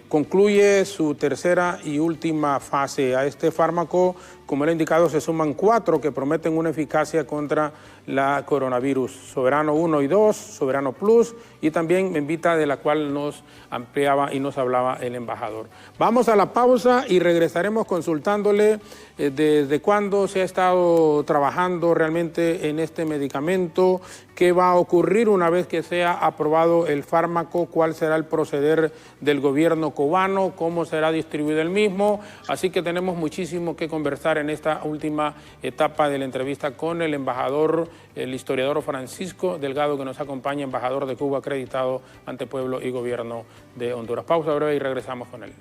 concluye su tercera y última fase. A este fármaco, como le he indicado, se suman 4 que prometen una eficacia contra la coronavirus: Soberano 1 y 2, Soberano Plus y también Membita, de la cual nos ampliaba y nos hablaba el embajador. Vamos a la pausa y regresaremos consultándole desde cuándo se ha estado trabajando realmente en este medicamento, qué va a ocurrir una vez que sea aprobado el fármaco, cuál será el proceder del gobierno cubano, cómo será distribuido el mismo. Así que tenemos muchísimo que conversar en esta última etapa de la entrevista con el embajador, el historiador Francisco Delgado, que nos acompaña, embajador de Cuba acreditado ante pueblo y gobierno de Honduras. Pausa breve y regresamos con él.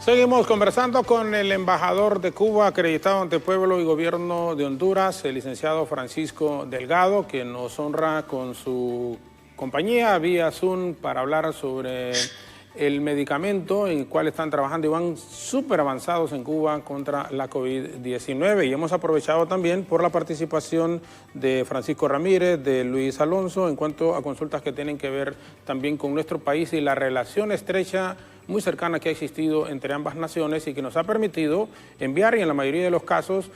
Seguimos conversando con el embajador de Cuba acreditado ante pueblo y gobierno de Honduras, el licenciado Francisco Delgado, que nos honra con su compañía vía Zoom para hablar sobre el medicamento en el cual están trabajando y van súper avanzados en Cuba contra la COVID-19. Y hemos aprovechado también por la participación de Francisco Ramírez, de Luis Alonso, en cuanto a consultas que tienen que ver también con nuestro país y la relación estrecha, muy cercana que ha existido entre ambas naciones y que nos ha permitido enviar, y en la mayoría de los casos,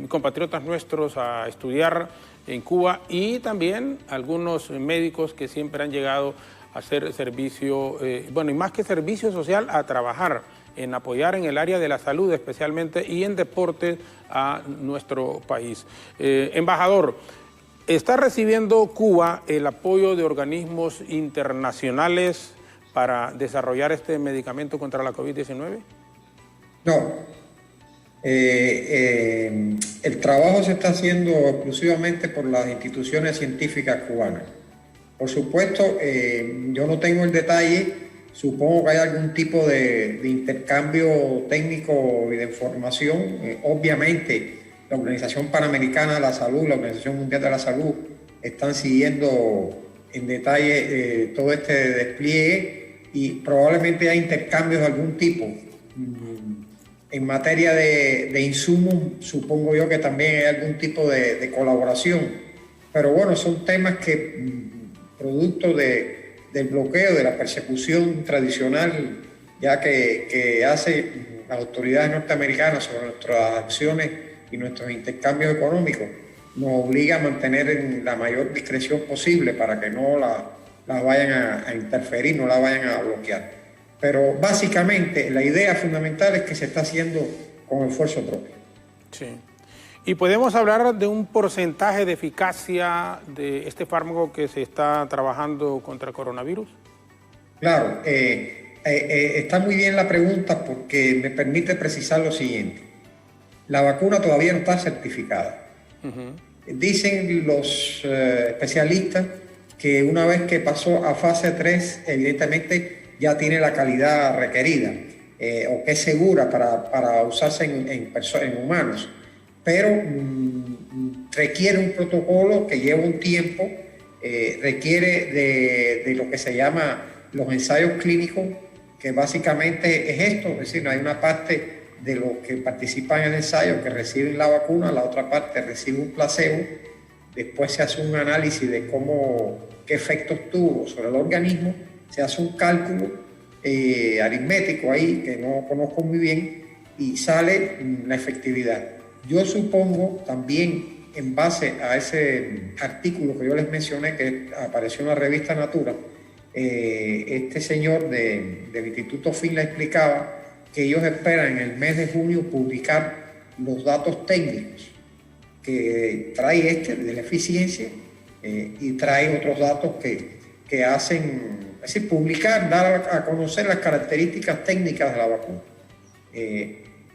compatriotas nuestros a estudiar en Cuba, y también algunos médicos que siempre han llegado a hacer servicio, bueno, y más que servicio social, a trabajar en apoyar en el área de la salud especialmente y en deporte a nuestro país. Embajador, ¿está recibiendo Cuba el apoyo de organismos internacionales para desarrollar este medicamento contra la COVID-19? No. El trabajo se está haciendo exclusivamente por las instituciones científicas cubanas. Por supuesto, yo no tengo el detalle, supongo que hay algún tipo de intercambio técnico y de información. Obviamente, la Organización Panamericana de la Salud, la Organización Mundial de la Salud, están siguiendo en detalle todo este despliegue, y probablemente hay intercambios de algún tipo. En materia de insumos, supongo yo que también hay algún tipo de colaboración. Pero bueno, son temas que, producto del bloqueo, de la persecución tradicional, ya que hace las autoridades norteamericanas sobre nuestras acciones y nuestros intercambios económicos, nos obliga a mantener en la mayor discreción posible para que no la vayan a interferir, no la vayan a bloquear. Pero básicamente la idea fundamental es que se está haciendo con esfuerzo propio. Sí. ¿Y podemos hablar de un porcentaje de eficacia de este fármaco que se está trabajando contra el coronavirus? Claro, está muy bien la pregunta porque me permite precisar lo siguiente. La vacuna todavía no está certificada. Dicen los especialistas que una vez que pasó a fase 3, evidentemente ya tiene la calidad requerida o que es segura para usarse en humanos, pero requiere un protocolo que lleva un tiempo, requiere de lo que se llama los ensayos clínicos, que básicamente es esto, es decir, hay una parte de los que participan en el ensayo que reciben la vacuna, la otra parte recibe un placebo, después se hace un análisis de qué efectos tuvo sobre el organismo, se hace un cálculo aritmético ahí, que no conozco muy bien, y sale la efectividad. Yo supongo también, en base a ese artículo que yo les mencioné, que apareció en la revista Natura, este señor del Instituto Finla explicaba que ellos esperan en el mes de junio publicar los datos técnicos que trae de la eficiencia y trae otros datos que hacen, es decir, publicar, dar a conocer las características técnicas de la vacuna.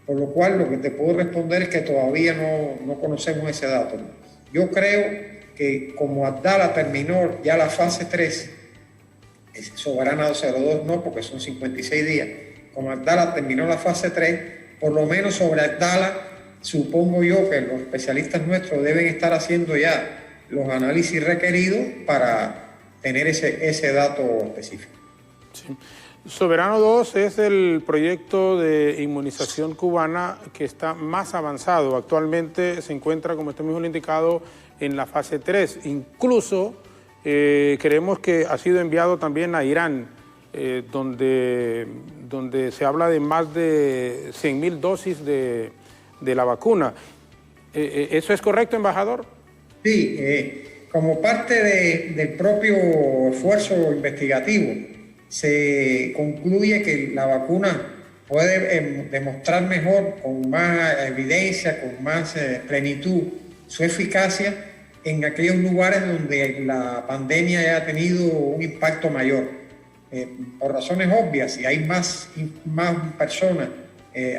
Por lo cual lo que te puedo responder es que todavía no conocemos ese dato. Yo creo que como Abdala terminó ya la fase 3, Soberana 202 no, porque son 56 días, como Abdala terminó la fase 3, por lo menos sobre Abdala, supongo yo que los especialistas nuestros deben estar haciendo ya los análisis requeridos para tener ese dato específico. Sí. Soberano 2 es el proyecto de inmunización cubana que está más avanzado. Actualmente se encuentra, como usted mismo lo ha indicado, en la fase 3. Incluso creemos que ha sido enviado también a Irán, donde se habla de más de 100.000 dosis de la vacuna. ¿Eso es correcto, embajador? Sí, como parte del propio esfuerzo investigativo, se concluye que la vacuna puede demostrar mejor, con más evidencia, con más plenitud, su eficacia en aquellos lugares donde la pandemia haya tenido un impacto mayor. Por razones obvias, si hay más personas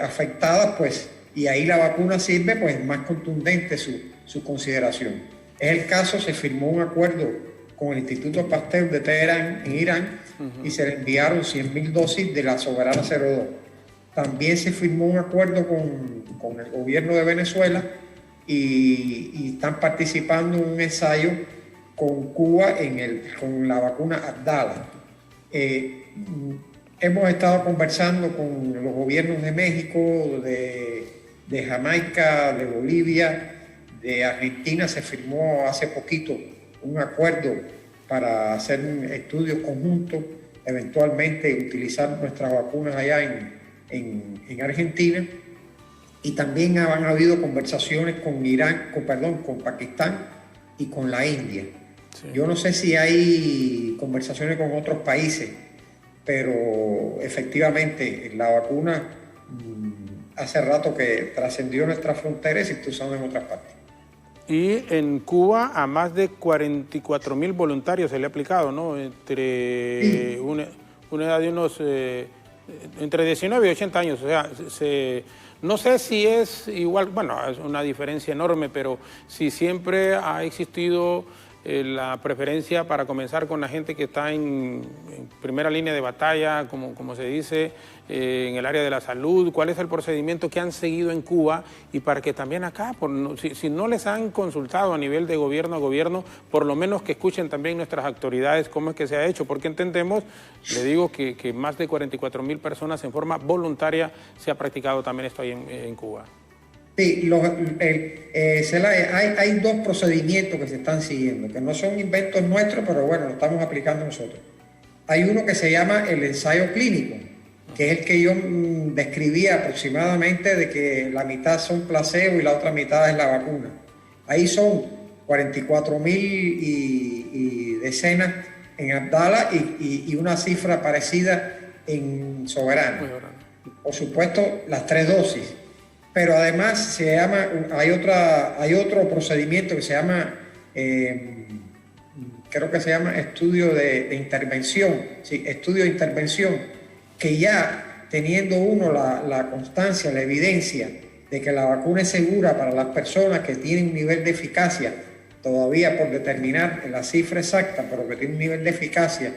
afectadas, pues, y ahí la vacuna sirve, pues es más contundente su consideración. Es el caso, se firmó un acuerdo con el Instituto Pasteur de Teherán, en Irán, y se le enviaron 100.000 dosis de la Soberana 02. También se firmó un acuerdo con el gobierno de Venezuela y están participando en un ensayo con Cuba con la vacuna Abdala. Hemos estado conversando con los gobiernos de México, de Jamaica, de Bolivia, de Argentina. Se firmó hace poquito un acuerdo para hacer un estudio conjunto, eventualmente utilizar nuestras vacunas allá en Argentina. Y también han habido conversaciones con con Pakistán y con la India. Sí. Yo no sé si hay conversaciones con otros países, pero efectivamente la vacuna hace rato que trascendió nuestras fronteras y se está usando en otras partes. Y en Cuba a más de 44.000 voluntarios se le ha aplicado, ¿no? Entre una edad de unos entre 19 y 80 años. O sea, no sé si es igual, bueno, es una diferencia enorme, pero si siempre ha existido la preferencia para comenzar con la gente que está en primera línea de batalla, como se dice, en el área de la salud. ¿Cuál es el procedimiento que han seguido en Cuba? Y para que también acá, si no les han consultado a nivel de gobierno a gobierno, por lo menos que escuchen también nuestras autoridades cómo es que se ha hecho, porque entendemos, le digo, que más de 44.000 personas en forma voluntaria se ha practicado también esto ahí en Cuba. Sí, hay dos procedimientos que se están siguiendo, que no son inventos nuestros, pero bueno, lo estamos aplicando nosotros. Hay uno que se llama el ensayo clínico, que es el que yo describía aproximadamente, de que la mitad son placebo y la otra mitad es la vacuna. Ahí son 44.000 y decenas en Abdala y una cifra parecida en Soberana. Por supuesto, las 3 dosis. Pero además hay otro procedimiento que se llama, creo que se llama estudio de intervención, sí, estudio de intervención, que ya teniendo uno la constancia, la evidencia de que la vacuna es segura para las personas que tienen un nivel de eficacia, todavía por determinar la cifra exacta, pero que tiene un nivel de eficacia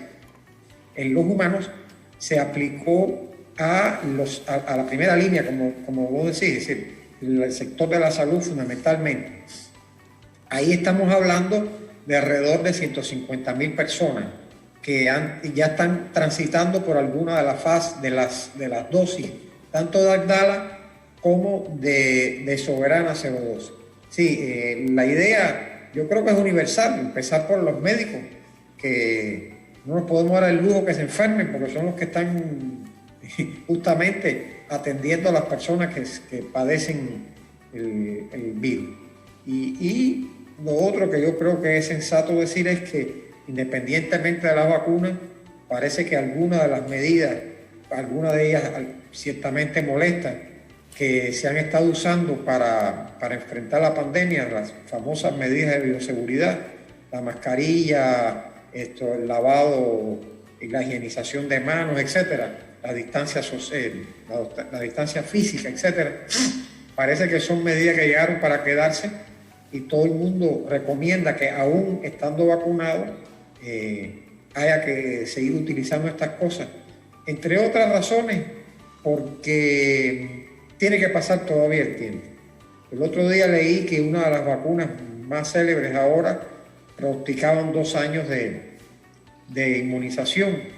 en los humanos, se aplicó a la primera línea, como vos decís, es decir, el sector de la salud fundamentalmente. Ahí estamos hablando de alrededor de 150.000 personas que ya están transitando por alguna de las fases de las dosis, tanto de Abdala como de Soberana 012. Sí, la idea yo creo que es universal, empezar por los médicos, que no nos podemos dar el lujo que se enfermen porque son los que están justamente atendiendo a las personas que padecen el virus. Y lo otro que yo creo que es sensato decir es que independientemente de las vacunas, parece que algunas de las medidas, algunas de ellas ciertamente molestas, que se han estado usando para enfrentar la pandemia, las famosas medidas de bioseguridad, la mascarilla, el lavado y la higienización de manos, etcétera, la distancia física, etcétera, parece que son medidas que llegaron para quedarse y todo el mundo recomienda que aún estando vacunado haya que seguir utilizando estas cosas, entre otras razones porque tiene que pasar todavía el tiempo. El otro día leí que una de las vacunas más célebres ahora pronosticaban 2 años de inmunización.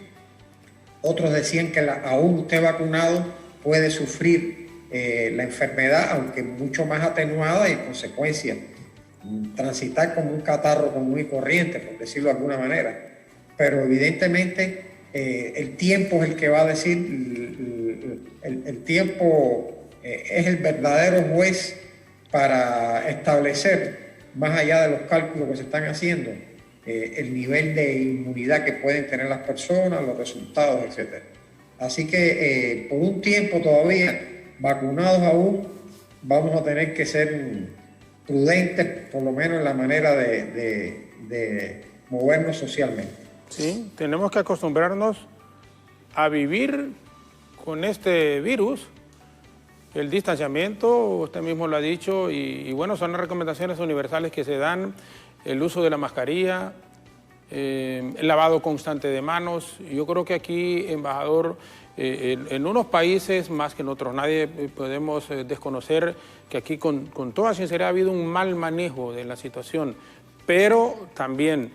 Otros decían que aún usted vacunado puede sufrir la enfermedad, aunque mucho más atenuada y en consecuencia transitar como un catarro común y corriente, por decirlo de alguna manera. Pero evidentemente el tiempo es el que va a decir, el tiempo es el verdadero juez para establecer, más allá de los cálculos que se están haciendo, el nivel de inmunidad que pueden tener las personas, los resultados, etc. Así que por un tiempo todavía, vacunados aún, vamos a tener que ser prudentes, por lo menos en la manera de movernos socialmente. Sí, tenemos que acostumbrarnos a vivir con este virus. El distanciamiento, usted mismo lo ha dicho, y bueno, son las recomendaciones universales que se dan, el uso de la mascarilla, el lavado constante de manos. Yo creo que aquí, embajador, en unos países más que en otros, nadie podemos desconocer que aquí con toda sinceridad ha habido un mal manejo de la situación, pero también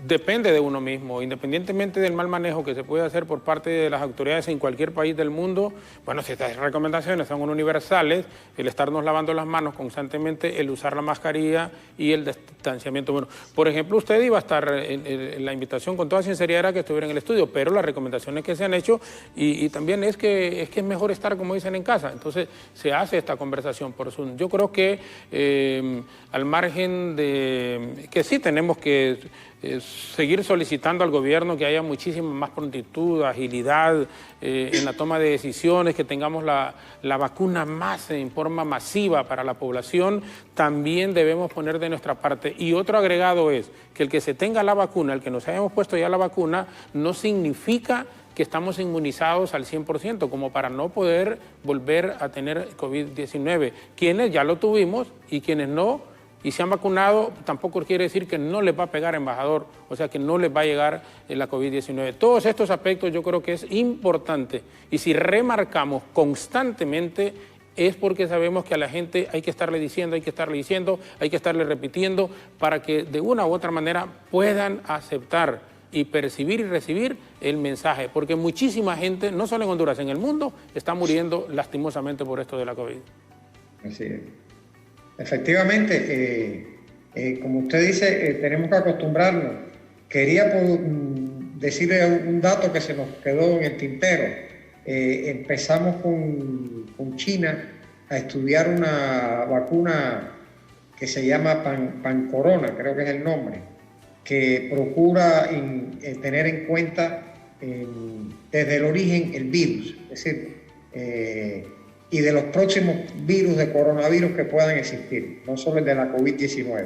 depende de uno mismo, independientemente del mal manejo que se puede hacer por parte de las autoridades en cualquier país del mundo. Bueno, si estas recomendaciones son universales, el estarnos lavando las manos constantemente, el usar la mascarilla y el distanciamiento. Bueno, por ejemplo, usted iba a estar, en la invitación con toda sinceridad era que estuviera en el estudio, pero las recomendaciones que se han hecho, y también es que es mejor estar, como dicen, en casa. Entonces, se hace esta conversación por Zoom. Yo creo que al margen de que sí tenemos que seguir solicitando al gobierno que haya muchísima más prontitud, agilidad en la toma de decisiones, que tengamos la vacuna más en forma masiva para la población, también debemos poner de nuestra parte. Y otro agregado es que el que se tenga la vacuna, el que nos hayamos puesto ya la vacuna, no significa que estamos inmunizados al 100%, como para no poder volver a tener COVID-19. Quienes ya lo tuvimos y quienes no, y se han vacunado, tampoco quiere decir que no les va a pegar, embajador, o sea que no les va a llegar la COVID-19. Todos estos aspectos yo creo que es importante, y si remarcamos constantemente es porque sabemos que a la gente hay que estarle diciendo, hay que estarle repitiendo, para que de una u otra manera puedan aceptar y percibir y recibir el mensaje, porque muchísima gente, no solo en Honduras, en el mundo, está muriendo lastimosamente por esto de la COVID. Así es. Efectivamente, como usted dice, tenemos que acostumbrarnos. Quería decirle un dato que se nos quedó en el tintero. Empezamos con China a estudiar una vacuna que se llama Pancorona, creo que es el nombre, que procura tener en cuenta desde el origen el virus, es decir, y de los próximos virus de coronavirus que puedan existir, no solo el de la COVID-19.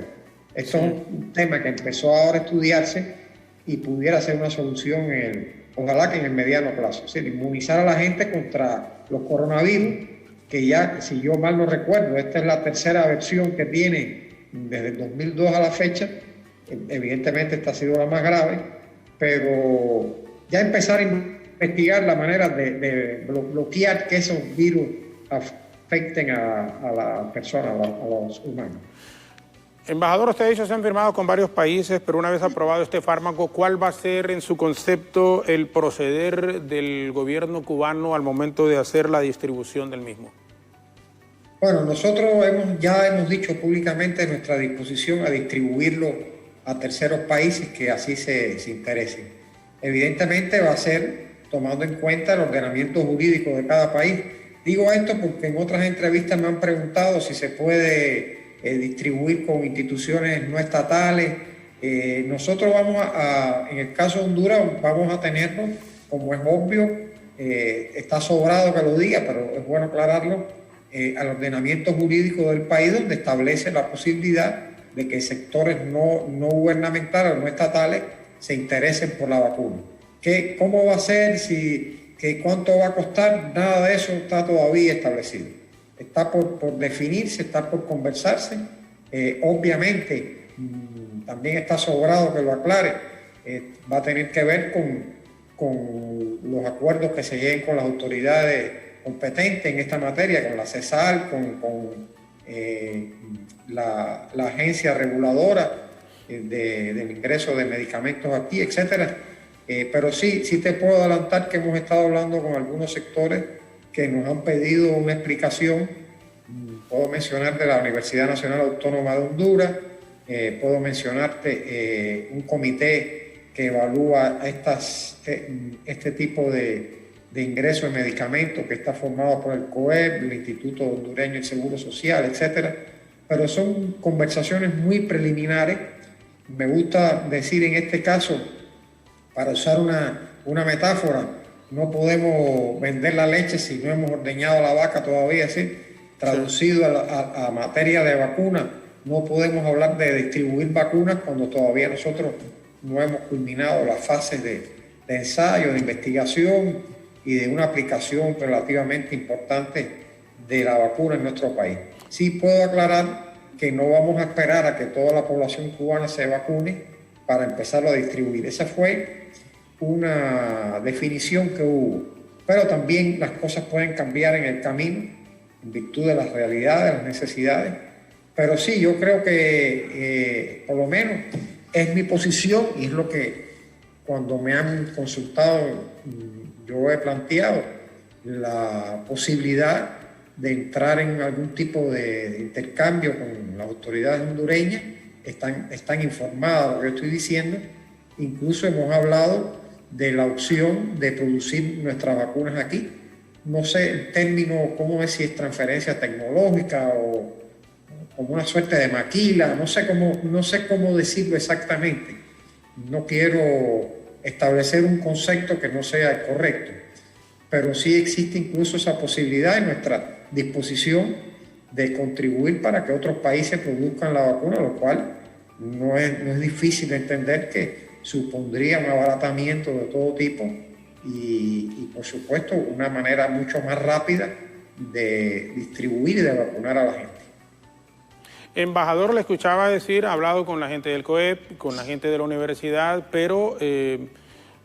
Esto es un tema que empezó ahora a estudiarse y pudiera ser una solución, ojalá que en el mediano plazo, es decir, inmunizar a la gente contra los coronavirus, que ya, si yo mal no recuerdo, esta es la tercera versión que tiene desde el 2002 a la fecha. Evidentemente esta ha sido la más grave, pero ya empezar a investigar la manera de bloquear que esos virus afecten a las personas, a los humanos. Embajador, usted ha dicho que se han firmado con varios países, pero una vez aprobado este fármaco, ¿cuál va a ser en su concepto el proceder del gobierno cubano al momento de hacer la distribución del mismo? Bueno, nosotros ya hemos dicho públicamente nuestra disposición a distribuirlo a terceros países que así se interesen. Evidentemente va a ser tomando en cuenta el ordenamiento jurídico de cada país. Digo esto porque en otras entrevistas me han preguntado si se puede distribuir con instituciones no estatales. Nosotros en el caso de Honduras, vamos a tenerlo, como es obvio, está sobrado que lo diga, pero es bueno aclararlo, al ordenamiento jurídico del país, donde establece la posibilidad de que sectores no gubernamentales o no estatales se interesen por la vacuna. ¿Cómo va a ser? ¿Cuánto va a costar? Nada de eso está todavía establecido. Está por definirse, está por conversarse. Obviamente, también está sobrado que lo aclare. Va a tener que ver con los acuerdos que se lleguen con las autoridades competentes en esta materia, con la CESAL, con la agencia reguladora del ingreso de medicamentos aquí, etcétera. Pero sí te puedo adelantar que hemos estado hablando con algunos sectores que nos han pedido una explicación. Puedo mencionar de la Universidad Nacional Autónoma de Honduras, puedo mencionarte un comité que evalúa este tipo de ingreso de medicamentos, que está formado por el COEP, el Instituto Hondureño del Seguro Social, etcétera. Pero son conversaciones muy preliminares. Me gusta decir en este caso, para usar una metáfora, no podemos vender la leche si no hemos ordeñado la vaca todavía, ¿sí? Traducido a materia de vacuna, no podemos hablar de distribuir vacunas cuando todavía nosotros no hemos culminado las fases de ensayo, de investigación y de una aplicación relativamente importante de la vacuna en nuestro país. Sí puedo aclarar que no vamos a esperar a que toda la población cubana se vacune para empezarlo a distribuir. Esa fue una definición que hubo, pero también las cosas pueden cambiar en el camino en virtud de las realidades, de las necesidades. Pero sí, yo creo que por lo menos es mi posición y es lo que cuando me han consultado yo he planteado, la posibilidad de entrar en algún tipo de intercambio con las autoridades hondureñas. Están informadas de lo que estoy diciendo. Incluso hemos hablado de la opción de producir nuestras vacunas aquí. No sé el término, cómo es, si es transferencia tecnológica o como una suerte de maquila, no sé cómo decirlo exactamente. No quiero establecer un concepto que no sea el correcto, pero sí existe incluso esa posibilidad en nuestra disposición de contribuir para que otros países produzcan la vacuna, lo cual no es difícil de entender que supondría un abaratamiento de todo tipo y por supuesto una manera mucho más rápida de distribuir y de vacunar a la gente. Embajador, le escuchaba decir, ha hablado con la gente del COEP, con la gente de la universidad, pero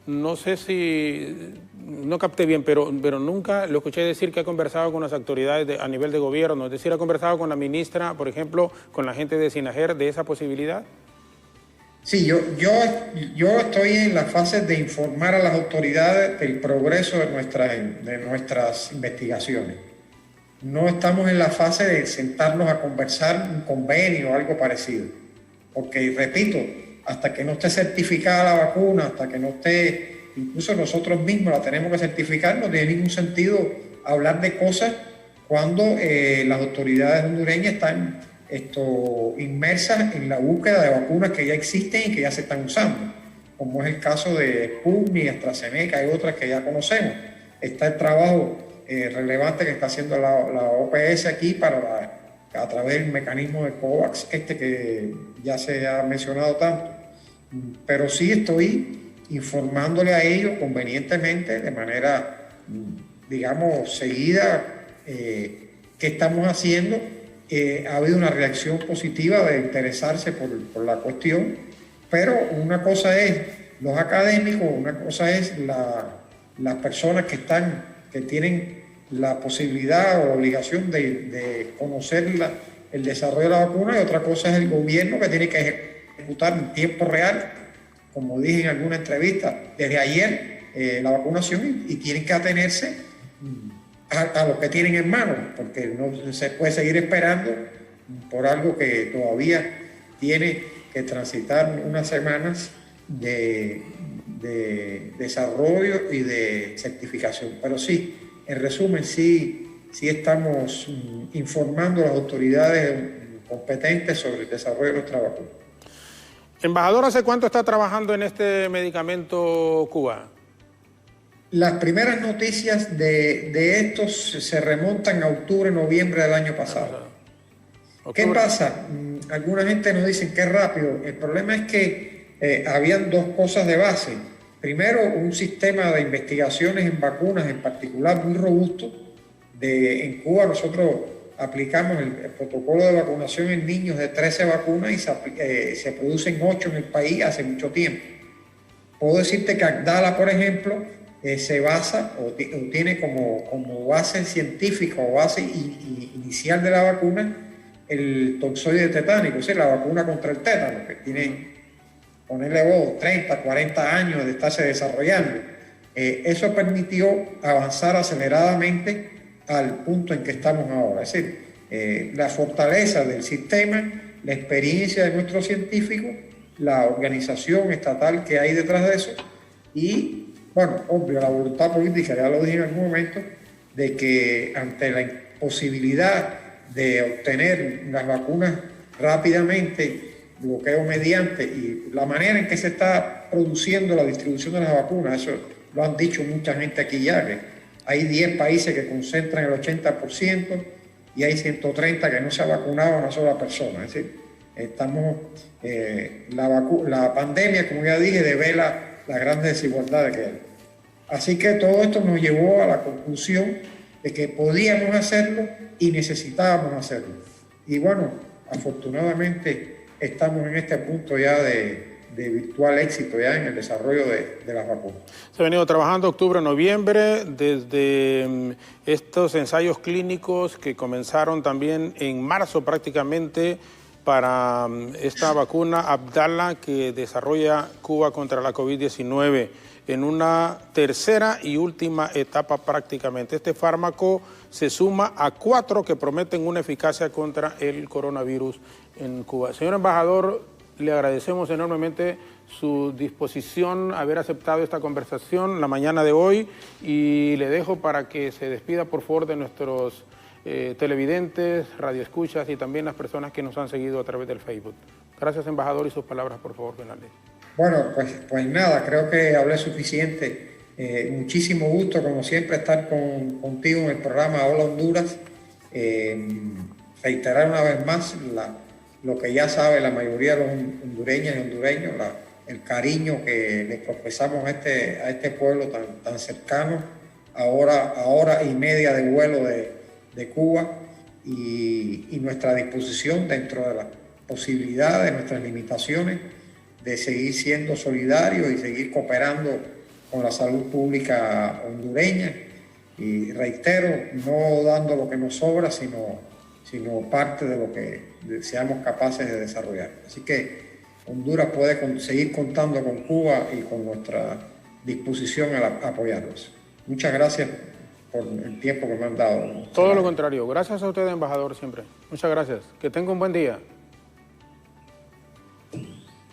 no sé si, no capté bien, pero nunca lo escuché decir que ha conversado con las autoridades a nivel de gobierno, es decir, ha conversado con la ministra, por ejemplo, con la gente de SINAGER de esa posibilidad. Sí, yo estoy en la fase de informar a las autoridades del progreso de nuestras investigaciones. No estamos en la fase de sentarnos a conversar un convenio o algo parecido. Porque, repito, hasta que no esté certificada la vacuna, hasta que no esté, incluso nosotros mismos la tenemos que certificar, no tiene ningún sentido hablar de cosas cuando las autoridades hondureñas están inmersas en la búsqueda de vacunas que ya existen y que ya se están usando. como es el caso de Sputnik, AstraZeneca y otras que ya conocemos. Está el trabajo relevante que está haciendo la OPS aquí a través del mecanismo de COVAX, que ya se ha mencionado tanto. Pero sí estoy informándole a ellos convenientemente, de manera, digamos, seguida, qué estamos haciendo. Ha habido una reacción positiva de interesarse por la cuestión, pero una cosa es los académicos, una cosa es las personas que tienen la posibilidad o la obligación de conocer el desarrollo de la vacuna, y otra cosa es el gobierno, que tiene que ejecutar en tiempo real, como dije en alguna entrevista, desde ayer la vacunación, y tienen que atenerse a lo que tienen en mano, porque no se puede seguir esperando por algo que todavía tiene que transitar unas semanas de desarrollo y de certificación. Pero sí, en resumen, sí estamos informando a las autoridades competentes sobre el desarrollo de nuestra vacuna. Embajador, ¿hace cuánto está trabajando en este medicamento Cuba? Las primeras noticias de estos se remontan a octubre, noviembre del año pasado. ¿Qué pasa? Alguna gente nos dice que es rápido. El problema es que habían dos cosas de base. Primero, un sistema de investigaciones en vacunas en particular muy robusto. En Cuba nosotros aplicamos el protocolo de vacunación en niños de 13 vacunas y se producen 8 en el país hace mucho tiempo. Puedo decirte que Abdala, por ejemplo, se basa o tiene como base científica o base inicial de la vacuna el toxoide tetánico, es decir, la vacuna contra el tétano, que tiene, ponerle vos, 30, 40 años de estarse desarrollando. Eso permitió avanzar aceleradamente al punto en que estamos ahora. Es decir, la fortaleza del sistema, la experiencia de nuestros científicos, la organización estatal que hay detrás de eso y, bueno, obvio, la voluntad política, ya lo dije en algún momento, de que ante la imposibilidad de obtener las vacunas rápidamente, bloqueo mediante, y la manera en que se está produciendo la distribución de las vacunas, eso lo han dicho mucha gente aquí ya, que hay 10 países que concentran el 80% y hay 130 que no se ha vacunado a una sola persona. Es decir, la pandemia, como ya dije, devela las grandes desigualdades que hay. Así que todo esto nos llevó a la conclusión de que podíamos hacerlo y necesitábamos hacerlo. Y bueno, afortunadamente estamos en este punto ya de virtual éxito ya en el desarrollo de las vacunas. Se ha venido trabajando octubre, noviembre, desde estos ensayos clínicos que comenzaron también en marzo prácticamente para esta vacuna Abdala que desarrolla Cuba contra la COVID-19 en una tercera y última etapa prácticamente. Este fármaco se suma a 4 que prometen una eficacia contra el coronavirus en Cuba. Señor embajador, le agradecemos enormemente su disposición a haber aceptado esta conversación la mañana de hoy y le dejo para que se despida por favor de nuestros televidentes, radioescuchas y también las personas que nos han seguido a través del Facebook. Gracias, embajador, y sus palabras, por favor, finales. Bueno, pues nada, creo que hablé suficiente. Muchísimo gusto, como siempre, estar contigo en el programa Hola Honduras. Reiterar una vez más lo que ya sabe la mayoría de los hondureñas y hondureños, el cariño que le profesamos a este pueblo tan cercano, a hora y media de vuelo de Cuba, y nuestra disposición dentro de las posibilidades, de nuestras limitaciones, de seguir siendo solidarios y seguir cooperando con la salud pública hondureña. Y reitero, no dando lo que nos sobra, sino parte de lo que seamos capaces de desarrollar. Así que Honduras puede seguir contando con Cuba y con nuestra disposición a apoyarlos. Muchas gracias por el tiempo que me han dado. Todo lo contrario. Gracias a usted, embajador, siempre. Muchas gracias. Que tenga un buen día.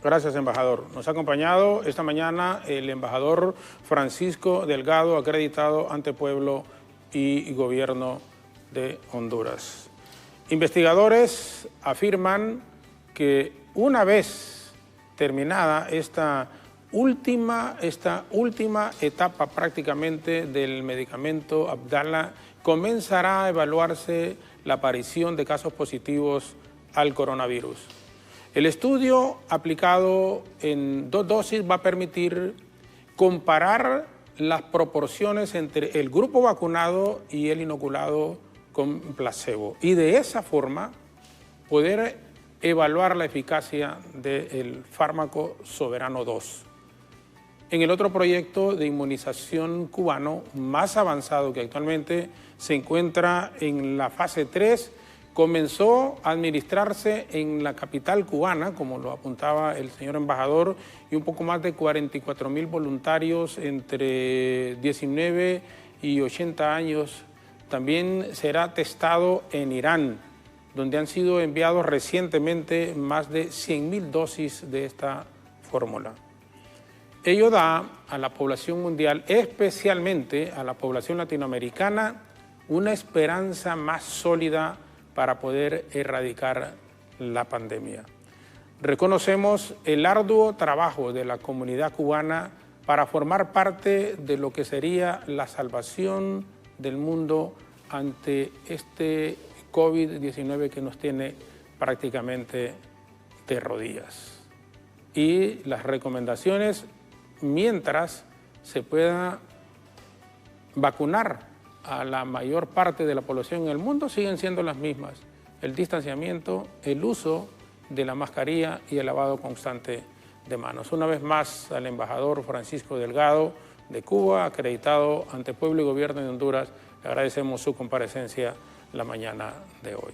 Gracias, embajador. Nos ha acompañado esta mañana el embajador Francisco Delgado, acreditado ante pueblo y gobierno de Honduras. Investigadores afirman que una vez terminada esta esta última etapa prácticamente del medicamento Abdala comenzará a evaluarse la aparición de casos positivos al coronavirus. El estudio aplicado en 2 dosis va a permitir comparar las proporciones entre el grupo vacunado y el inoculado con placebo y de esa forma poder evaluar la eficacia del fármaco Soberano 2. En el otro proyecto de inmunización cubano, más avanzado que actualmente se encuentra en la fase 3, comenzó a administrarse en la capital cubana, como lo apuntaba el señor embajador, y un poco más de 44,000 voluntarios entre 19 y 80 años. También será testado en Irán, donde han sido enviados recientemente más de 100,000 dosis de esta fórmula. Ello da a la población mundial, especialmente a la población latinoamericana, una esperanza más sólida para poder erradicar la pandemia. Reconocemos el arduo trabajo de la comunidad cubana para formar parte de lo que sería la salvación del mundo ante este COVID-19 que nos tiene prácticamente de rodillas. Y las recomendaciones, mientras se pueda vacunar a la mayor parte de la población en el mundo, siguen siendo las mismas: el distanciamiento, el uso de la mascarilla y el lavado constante de manos. Una vez más, al embajador Francisco Delgado de Cuba, acreditado ante pueblo y gobierno de Honduras, le agradecemos su comparecencia la mañana de hoy.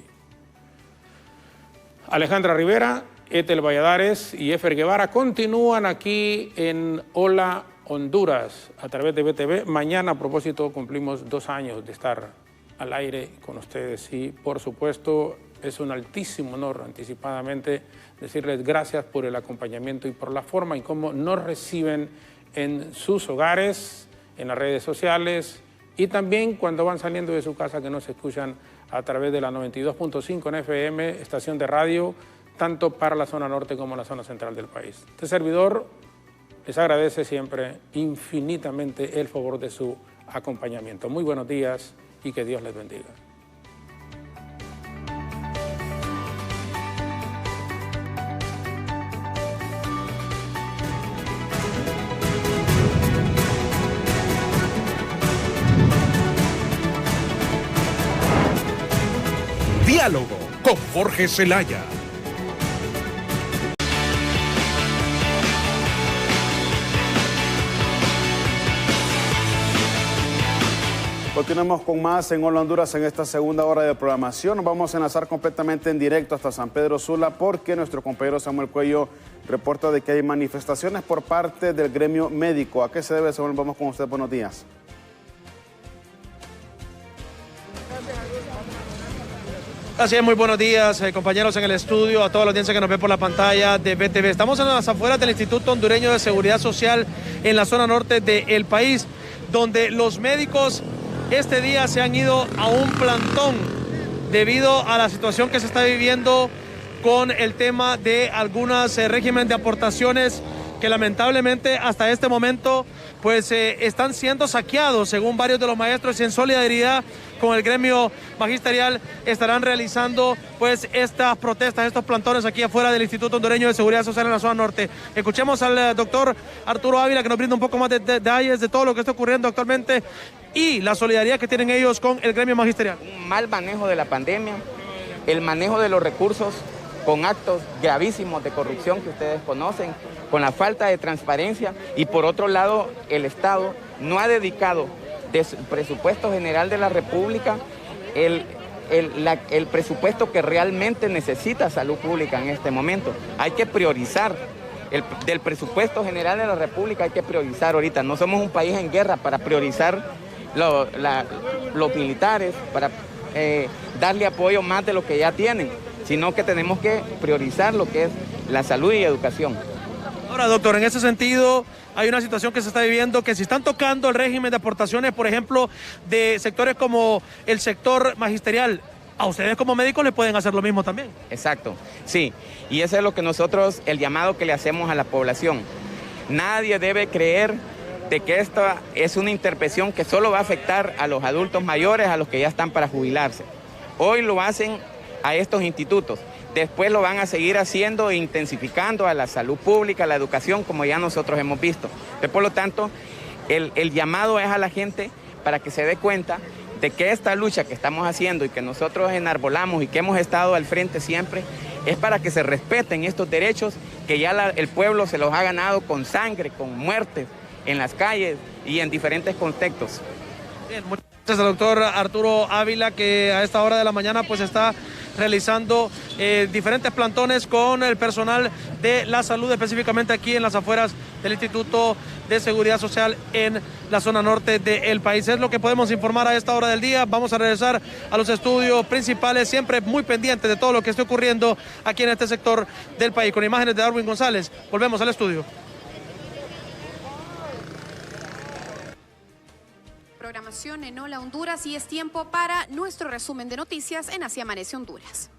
Alejandra Rivera, Ethel Valladares y Efer Guevara continúan aquí en Hola Honduras a través de BTV. Mañana, a propósito, cumplimos 2 años de estar al aire con ustedes y, por supuesto, es un altísimo honor anticipadamente decirles gracias por el acompañamiento y por la forma en cómo nos reciben en sus hogares, en las redes sociales y también cuando van saliendo de su casa, que nos escuchan a través de la 92.5 en FM, estación de radio, tanto para la zona norte como la zona central del país. Este servidor les agradece siempre infinitamente el favor de su acompañamiento. Muy buenos días y que Dios les bendiga. Diálogo con Jorge Zelaya. Continuamos con más en Hola Honduras en esta segunda hora de programación. Nos vamos a enlazar completamente en directo hasta San Pedro Sula porque nuestro compañero Samuel Cuello reporta de que hay manifestaciones por parte del gremio médico. ¿A qué se debe, Samuel? Vamos con usted. Buenos días. Así es, muy buenos días, compañeros en el estudio, a toda la audiencia que nos ve por la pantalla de BTV. Estamos en las afueras del Instituto Hondureño de Seguridad Social en la zona norte del país, donde los médicos este día se han ido a un plantón debido a la situación que se está viviendo con el tema de algunos régimen de aportaciones que lamentablemente hasta este momento pues están siendo saqueados, según varios de los maestros, y en solidaridad con el gremio magisterial estarán realizando pues estas protestas, estos plantones aquí afuera del Instituto Hondureño de Seguridad Social en la zona norte. Escuchemos al doctor Arturo Ávila, que nos brinda un poco más de detalles de todo lo que está ocurriendo actualmente y la solidaridad que tienen ellos con el gremio magisterial. Un mal manejo de la pandemia, el manejo de los recursos con actos gravísimos de corrupción que ustedes conocen, con la falta de transparencia, y por otro lado el Estado no ha dedicado de su presupuesto general de la República el presupuesto que realmente necesita salud pública en este momento. Hay que priorizar, del presupuesto general de la República hay que priorizar ahorita. No somos un país en guerra para priorizar los militares, para darle apoyo más de lo que ya tienen, sino que tenemos que priorizar lo que es la salud y educación. Ahora, doctor, en ese sentido hay una situación que se está viviendo, que si están tocando el régimen de aportaciones, por ejemplo, de sectores como el sector magisterial, a ustedes como médicos les pueden hacer lo mismo también. Exacto, sí, y eso es lo que nosotros, el llamado que le hacemos a la población. Nadie debe creer de que esta es una intervención que solo va a afectar a los adultos mayores, a los que ya están para jubilarse. Hoy lo hacen a estos institutos, después lo van a seguir haciendo e intensificando a la salud pública, a la educación, como ya nosotros hemos visto. Entonces, por lo tanto, el llamado es a la gente para que se dé cuenta de que esta lucha que estamos haciendo y que nosotros enarbolamos y que hemos estado al frente siempre, es para que se respeten estos derechos que ya el pueblo se los ha ganado con sangre, con muertes en las calles y en diferentes contextos. Bien, muchas gracias al doctor Arturo Ávila, que a esta hora de la mañana pues está realizando diferentes plantones con el personal de la salud, específicamente aquí en las afueras del Instituto de Seguridad Social en la zona norte del país. Es lo que podemos informar a esta hora del día. Vamos a regresar a los estudios principales, siempre muy pendientes de todo lo que esté ocurriendo aquí en este sector del país. Con imágenes de Darwin González, volvemos al estudio. Programación en Hola Honduras y es tiempo para nuestro resumen de noticias en Así Amanece Honduras.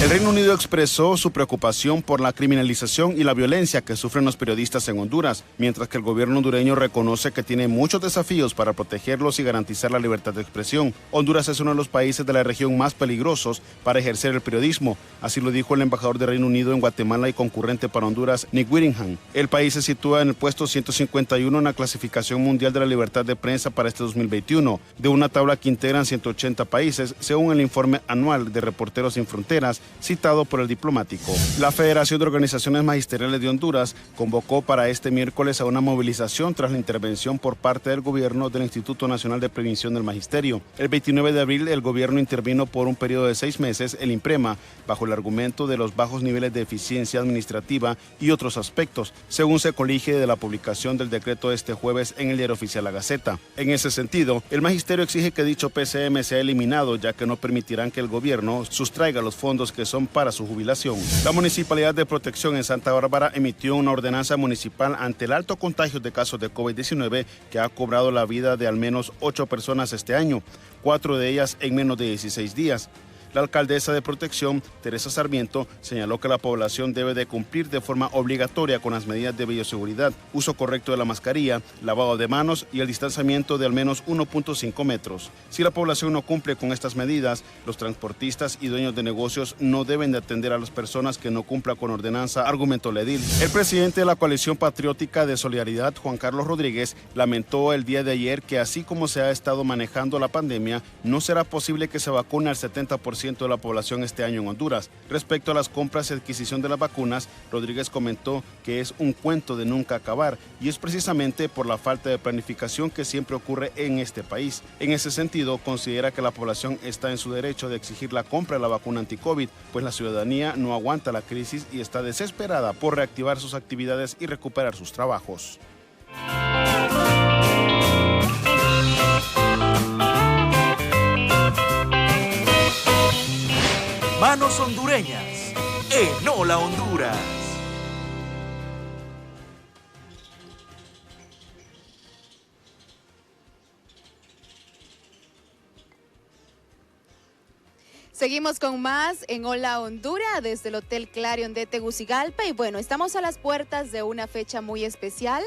El Reino Unido expresó su preocupación por la criminalización y la violencia que sufren los periodistas en Honduras, mientras que el gobierno hondureño reconoce que tiene muchos desafíos para protegerlos y garantizar la libertad de expresión. Honduras es uno de los países de la región más peligrosos para ejercer el periodismo, así lo dijo el embajador de Reino Unido en Guatemala y concurrente para Honduras, Nick Whittingham. El país se sitúa en el puesto 151 en la clasificación mundial de la libertad de prensa para este 2021, de una tabla que integran 180 países, según el informe anual de Reporteros Sin Fronteras, citado por el diplomático. La Federación de Organizaciones Magisteriales de Honduras convocó para este miércoles a una movilización tras la intervención por parte del gobierno del Instituto Nacional de Prevención del Magisterio. El 29 de abril, el gobierno intervino por un periodo de 6 meses el IMPREMA, bajo el argumento de los bajos niveles de eficiencia administrativa y otros aspectos, según se colige de la publicación del decreto este jueves en el Diario Oficial La Gaceta. En ese sentido, el magisterio exige que dicho PCM sea eliminado, ya que no permitirán que el gobierno sustraiga los fondos que son para su jubilación. La Municipalidad de Protección en Santa Bárbara emitió una ordenanza municipal ante el alto contagio de casos de COVID-19 que ha cobrado la vida de al menos 8 personas este año, 4 de ellas en menos de 16 días. La alcaldesa de Protección, Teresa Sarmiento, señaló que la población debe de cumplir de forma obligatoria con las medidas de bioseguridad, uso correcto de la mascarilla, lavado de manos y el distanciamiento de al menos 1.5 metros. Si la población no cumple con estas medidas, los transportistas y dueños de negocios no deben de atender a las personas que no cumplan con ordenanza, argumentó el edil. El presidente de la Coalición Patriótica de Solidaridad, Juan Carlos Rodríguez, lamentó el día de ayer que así como se ha estado manejando la pandemia, no será posible que se vacune al 70% de la población este año en Honduras. Respecto a las compras y adquisición de las vacunas, Rodríguez comentó que es un cuento de nunca acabar y es precisamente por la falta de planificación que siempre ocurre en este país. En ese sentido, considera que la población está en su derecho de exigir la compra de la vacuna anti-COVID, pues la ciudadanía no aguanta la crisis y está desesperada por reactivar sus actividades y recuperar sus trabajos. Manos hondureñas en Hola Honduras. Seguimos con más en Hola Honduras desde el Hotel Clarion de Tegucigalpa y bueno, estamos a las puertas de una fecha muy especial,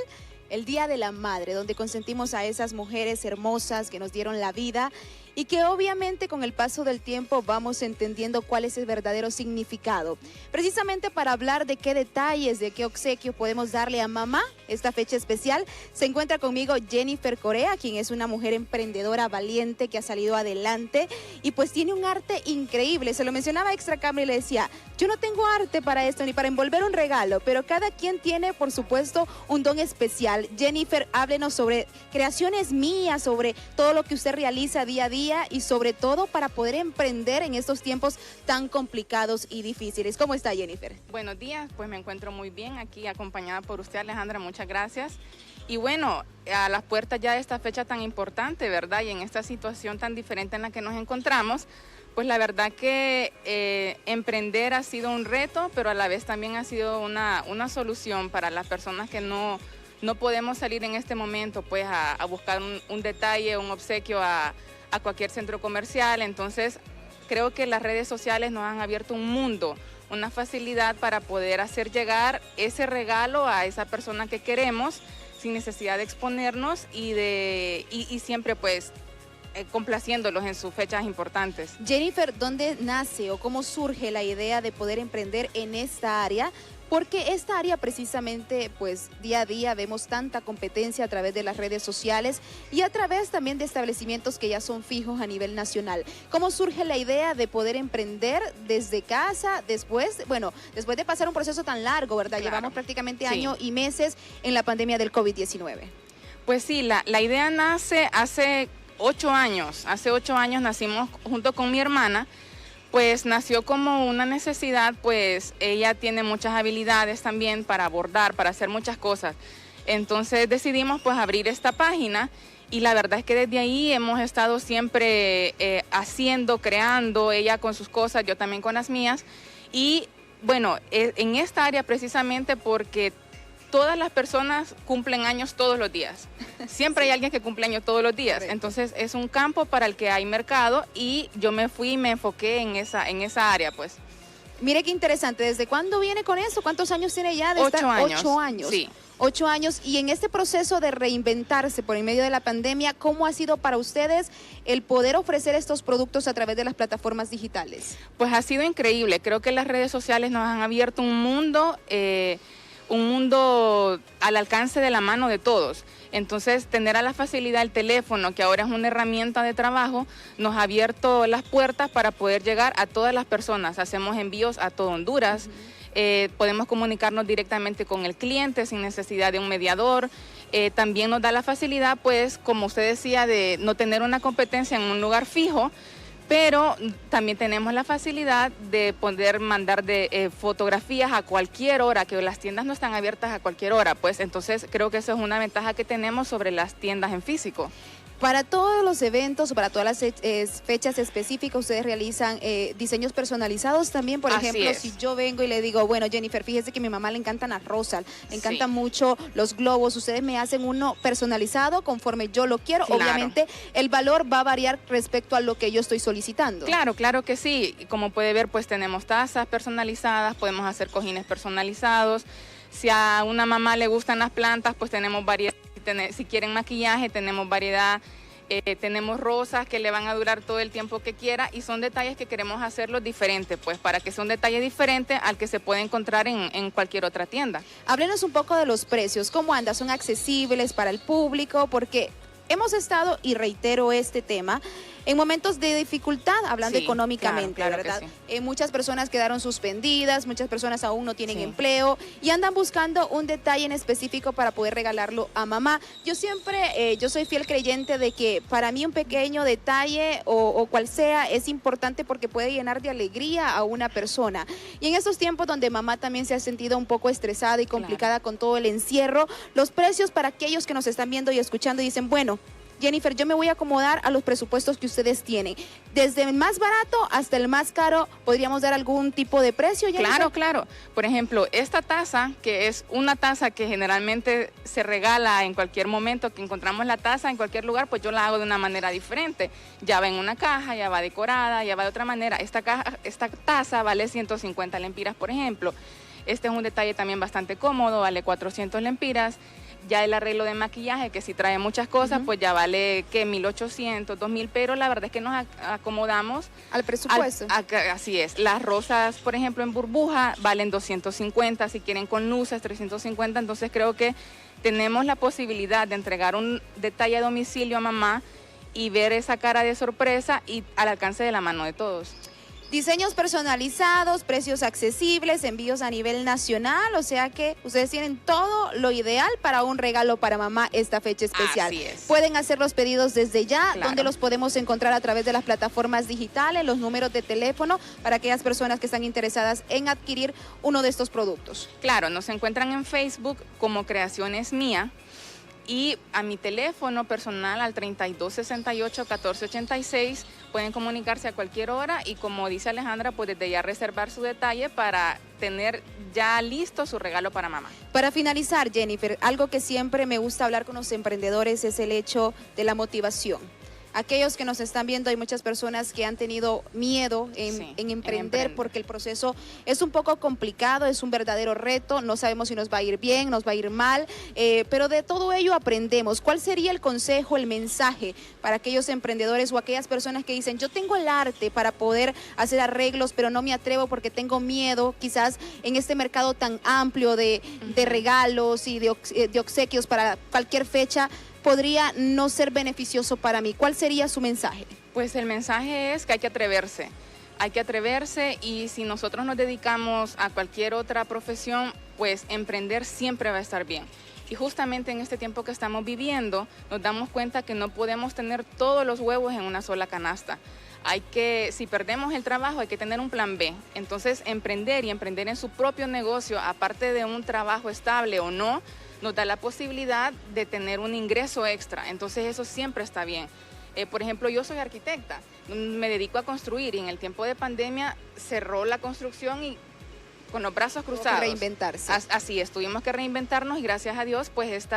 el Día de la Madre, donde consentimos a esas mujeres hermosas que nos dieron la vida y que obviamente con el paso del tiempo vamos entendiendo cuál es el verdadero significado. Precisamente para hablar de qué detalles, de qué obsequio podemos darle a mamá esta fecha especial, se encuentra conmigo Jennifer Corea, quien es una mujer emprendedora valiente que ha salido adelante y pues tiene un arte increíble. Se lo mencionaba extra cámara y le decía, yo no tengo arte para esto ni para envolver un regalo, pero cada quien tiene por supuesto un don especial. Jennifer, háblenos sobre creaciones mías, sobre todo lo que usted realiza día a día y sobre todo para poder emprender en estos tiempos tan complicados y difíciles. ¿Cómo está, Jennifer? Buenos días, pues me encuentro muy bien aquí acompañada por usted, Alejandra, muchas gracias. Y bueno, a las puertas ya de esta fecha tan importante, ¿verdad? Y en esta situación tan diferente en la que nos encontramos, Pues la verdad que emprender ha sido un reto, pero a la vez también ha sido una solución para las personas que no podemos salir en este momento pues a buscar un detalle, un obsequio a cualquier centro comercial. Entonces creo que las redes sociales nos han abierto un mundo, una facilidad para poder hacer llegar ese regalo a esa persona que queremos sin necesidad de exponernos y siempre pues complaciéndolos en sus fechas importantes. Jennifer, ¿dónde nace o cómo surge la idea de poder emprender en esta área? Porque esta área precisamente, pues día a día vemos tanta competencia a través de las redes sociales y a través también de establecimientos que ya son fijos a nivel nacional. ¿Cómo surge la idea de poder emprender desde casa después de pasar un proceso tan largo, ¿verdad? Claro. Llevamos prácticamente años y meses en la pandemia del COVID-19. Pues sí, la idea nace hace 8 años. Hace 8 años nacimos junto con mi hermana. Pues nació como una necesidad, pues ella tiene muchas habilidades también para bordar, para hacer muchas cosas. Entonces decidimos pues abrir esta página y la verdad es que desde ahí hemos estado siempre haciendo, creando, ella con sus cosas, yo también con las mías. Y bueno, en esta área precisamente porque todas las personas cumplen años todos los días. Siempre hay alguien que cumple años todos los días. Correcto. Entonces es un campo para el que hay mercado y yo me fui y me enfoqué en esa área, pues. Mire qué interesante. ¿Desde cuándo viene con eso? ¿Cuántos años tiene ya? 8 años. 8 años. Sí. 8 años. Y en este proceso de reinventarse por en medio de la pandemia, ¿cómo ha sido para ustedes el poder ofrecer estos productos a través de las plataformas digitales? Pues ha sido increíble. Creo que las redes sociales nos han abierto un mundo al alcance de la mano de todos. Entonces, tener a la facilidad el teléfono, que ahora es una herramienta de trabajo, nos ha abierto las puertas para poder llegar a todas las personas. Hacemos envíos a todo Honduras, podemos comunicarnos directamente con el cliente sin necesidad de un mediador. También nos da la facilidad, pues, como usted decía, de no tener una competencia en un lugar fijo, pero también tenemos la facilidad de poder mandar fotografías a cualquier hora, que las tiendas no están abiertas a cualquier hora, pues entonces creo que eso es una ventaja que tenemos sobre las tiendas en físico. Para todos los eventos, para todas las fechas específicas, ustedes realizan diseños personalizados también. Por ejemplo, si yo vengo y le digo, bueno, Jennifer, fíjese que a mi mamá le encantan las rosas, le encantan mucho los globos, ustedes me hacen uno personalizado conforme yo lo quiero. Claro. Obviamente, el valor va a variar respecto a lo que yo estoy solicitando. Claro, claro que sí. Como puede ver, pues tenemos tazas personalizadas, podemos hacer cojines personalizados. Si a una mamá le gustan las plantas, pues tenemos variedad. Si quieren maquillaje, tenemos variedad, tenemos rosas que le van a durar todo el tiempo que quiera y son detalles que queremos hacerlos diferentes, pues para que sea un detalle diferente al que se puede encontrar en cualquier otra tienda. Háblenos un poco de los precios, ¿cómo anda? ¿Son accesibles para el público? Porque hemos estado, y reitero este tema, en momentos de dificultad, hablando económicamente, claro, ¿verdad? Sí. Muchas personas quedaron suspendidas, muchas personas aún no tienen empleo y andan buscando un detalle en específico para poder regalarlo a mamá. Yo siempre, yo soy fiel creyente de que para mí un pequeño detalle o cual sea es importante porque puede llenar de alegría a una persona. Y en estos tiempos donde mamá también se ha sentido un poco estresada y complicada con todo el encierro, los precios para aquellos que nos están viendo y escuchando y dicen, bueno, Jennifer, yo me voy a acomodar a los presupuestos que ustedes tienen. Desde el más barato hasta el más caro, ¿podríamos dar algún tipo de precio, Jennifer? Claro, claro. Por ejemplo, esta taza, que es una taza que generalmente se regala en cualquier momento, que encontramos la taza en cualquier lugar, pues yo la hago de una manera diferente. Ya va en una caja, ya va decorada, ya va de otra manera. Esta taza vale 150 lempiras, por ejemplo. Este es un detalle también bastante cómodo, vale 400 lempiras. Ya el arreglo de maquillaje, que si trae muchas cosas, pues ya vale, que 1,800, 2,000, pero la verdad es que nos acomodamos al presupuesto. Así es. Las rosas, por ejemplo, en burbuja, valen 250, si quieren con luces, 350, entonces creo que tenemos la posibilidad de entregar un detalle a domicilio a mamá y ver esa cara de sorpresa y al alcance de la mano de todos. Diseños personalizados, precios accesibles, envíos a nivel nacional, o sea que ustedes tienen todo lo ideal para un regalo para mamá esta fecha especial. Así es. Pueden hacer los pedidos desde ya, donde los podemos encontrar a través de las plataformas digitales, los números de teléfono para aquellas personas que están interesadas en adquirir uno de estos productos. Claro, nos encuentran en Facebook como Creaciones Mía. Y a mi teléfono personal al 3268-1486 pueden comunicarse a cualquier hora y como dice Alejandra, pues desde ya reservar su detalle para tener ya listo su regalo para mamá. Para finalizar, Jennifer, algo que siempre me gusta hablar con los emprendedores es el hecho de la motivación. Aquellos que nos están viendo, hay muchas personas que han tenido miedo en emprender porque el proceso es un poco complicado, es un verdadero reto, no sabemos si nos va a ir bien, nos va a ir mal, pero de todo ello aprendemos. ¿Cuál sería el consejo, el mensaje para aquellos emprendedores o aquellas personas que dicen, yo tengo el arte para poder hacer arreglos, pero no me atrevo porque tengo miedo, quizás en este mercado tan amplio de regalos y de obsequios para cualquier fecha, podría no ser beneficioso para mí? ¿Cuál sería su mensaje? Pues el mensaje es que hay que atreverse y si nosotros nos dedicamos a cualquier otra profesión, pues emprender siempre va a estar bien. Y justamente en este tiempo que estamos viviendo, nos damos cuenta que no podemos tener todos los huevos en una sola canasta. Si perdemos el trabajo, hay que tener un plan B. Entonces, emprender en su propio negocio, aparte de un trabajo estable o no, nos da la posibilidad de tener un ingreso extra. Entonces, eso siempre está bien. Por ejemplo, yo soy arquitecta, me dedico a construir y en el tiempo de pandemia cerró la construcción y con los brazos cruzados. Reinventarse. Así es, tuvimos que reinventarnos y gracias a Dios, pues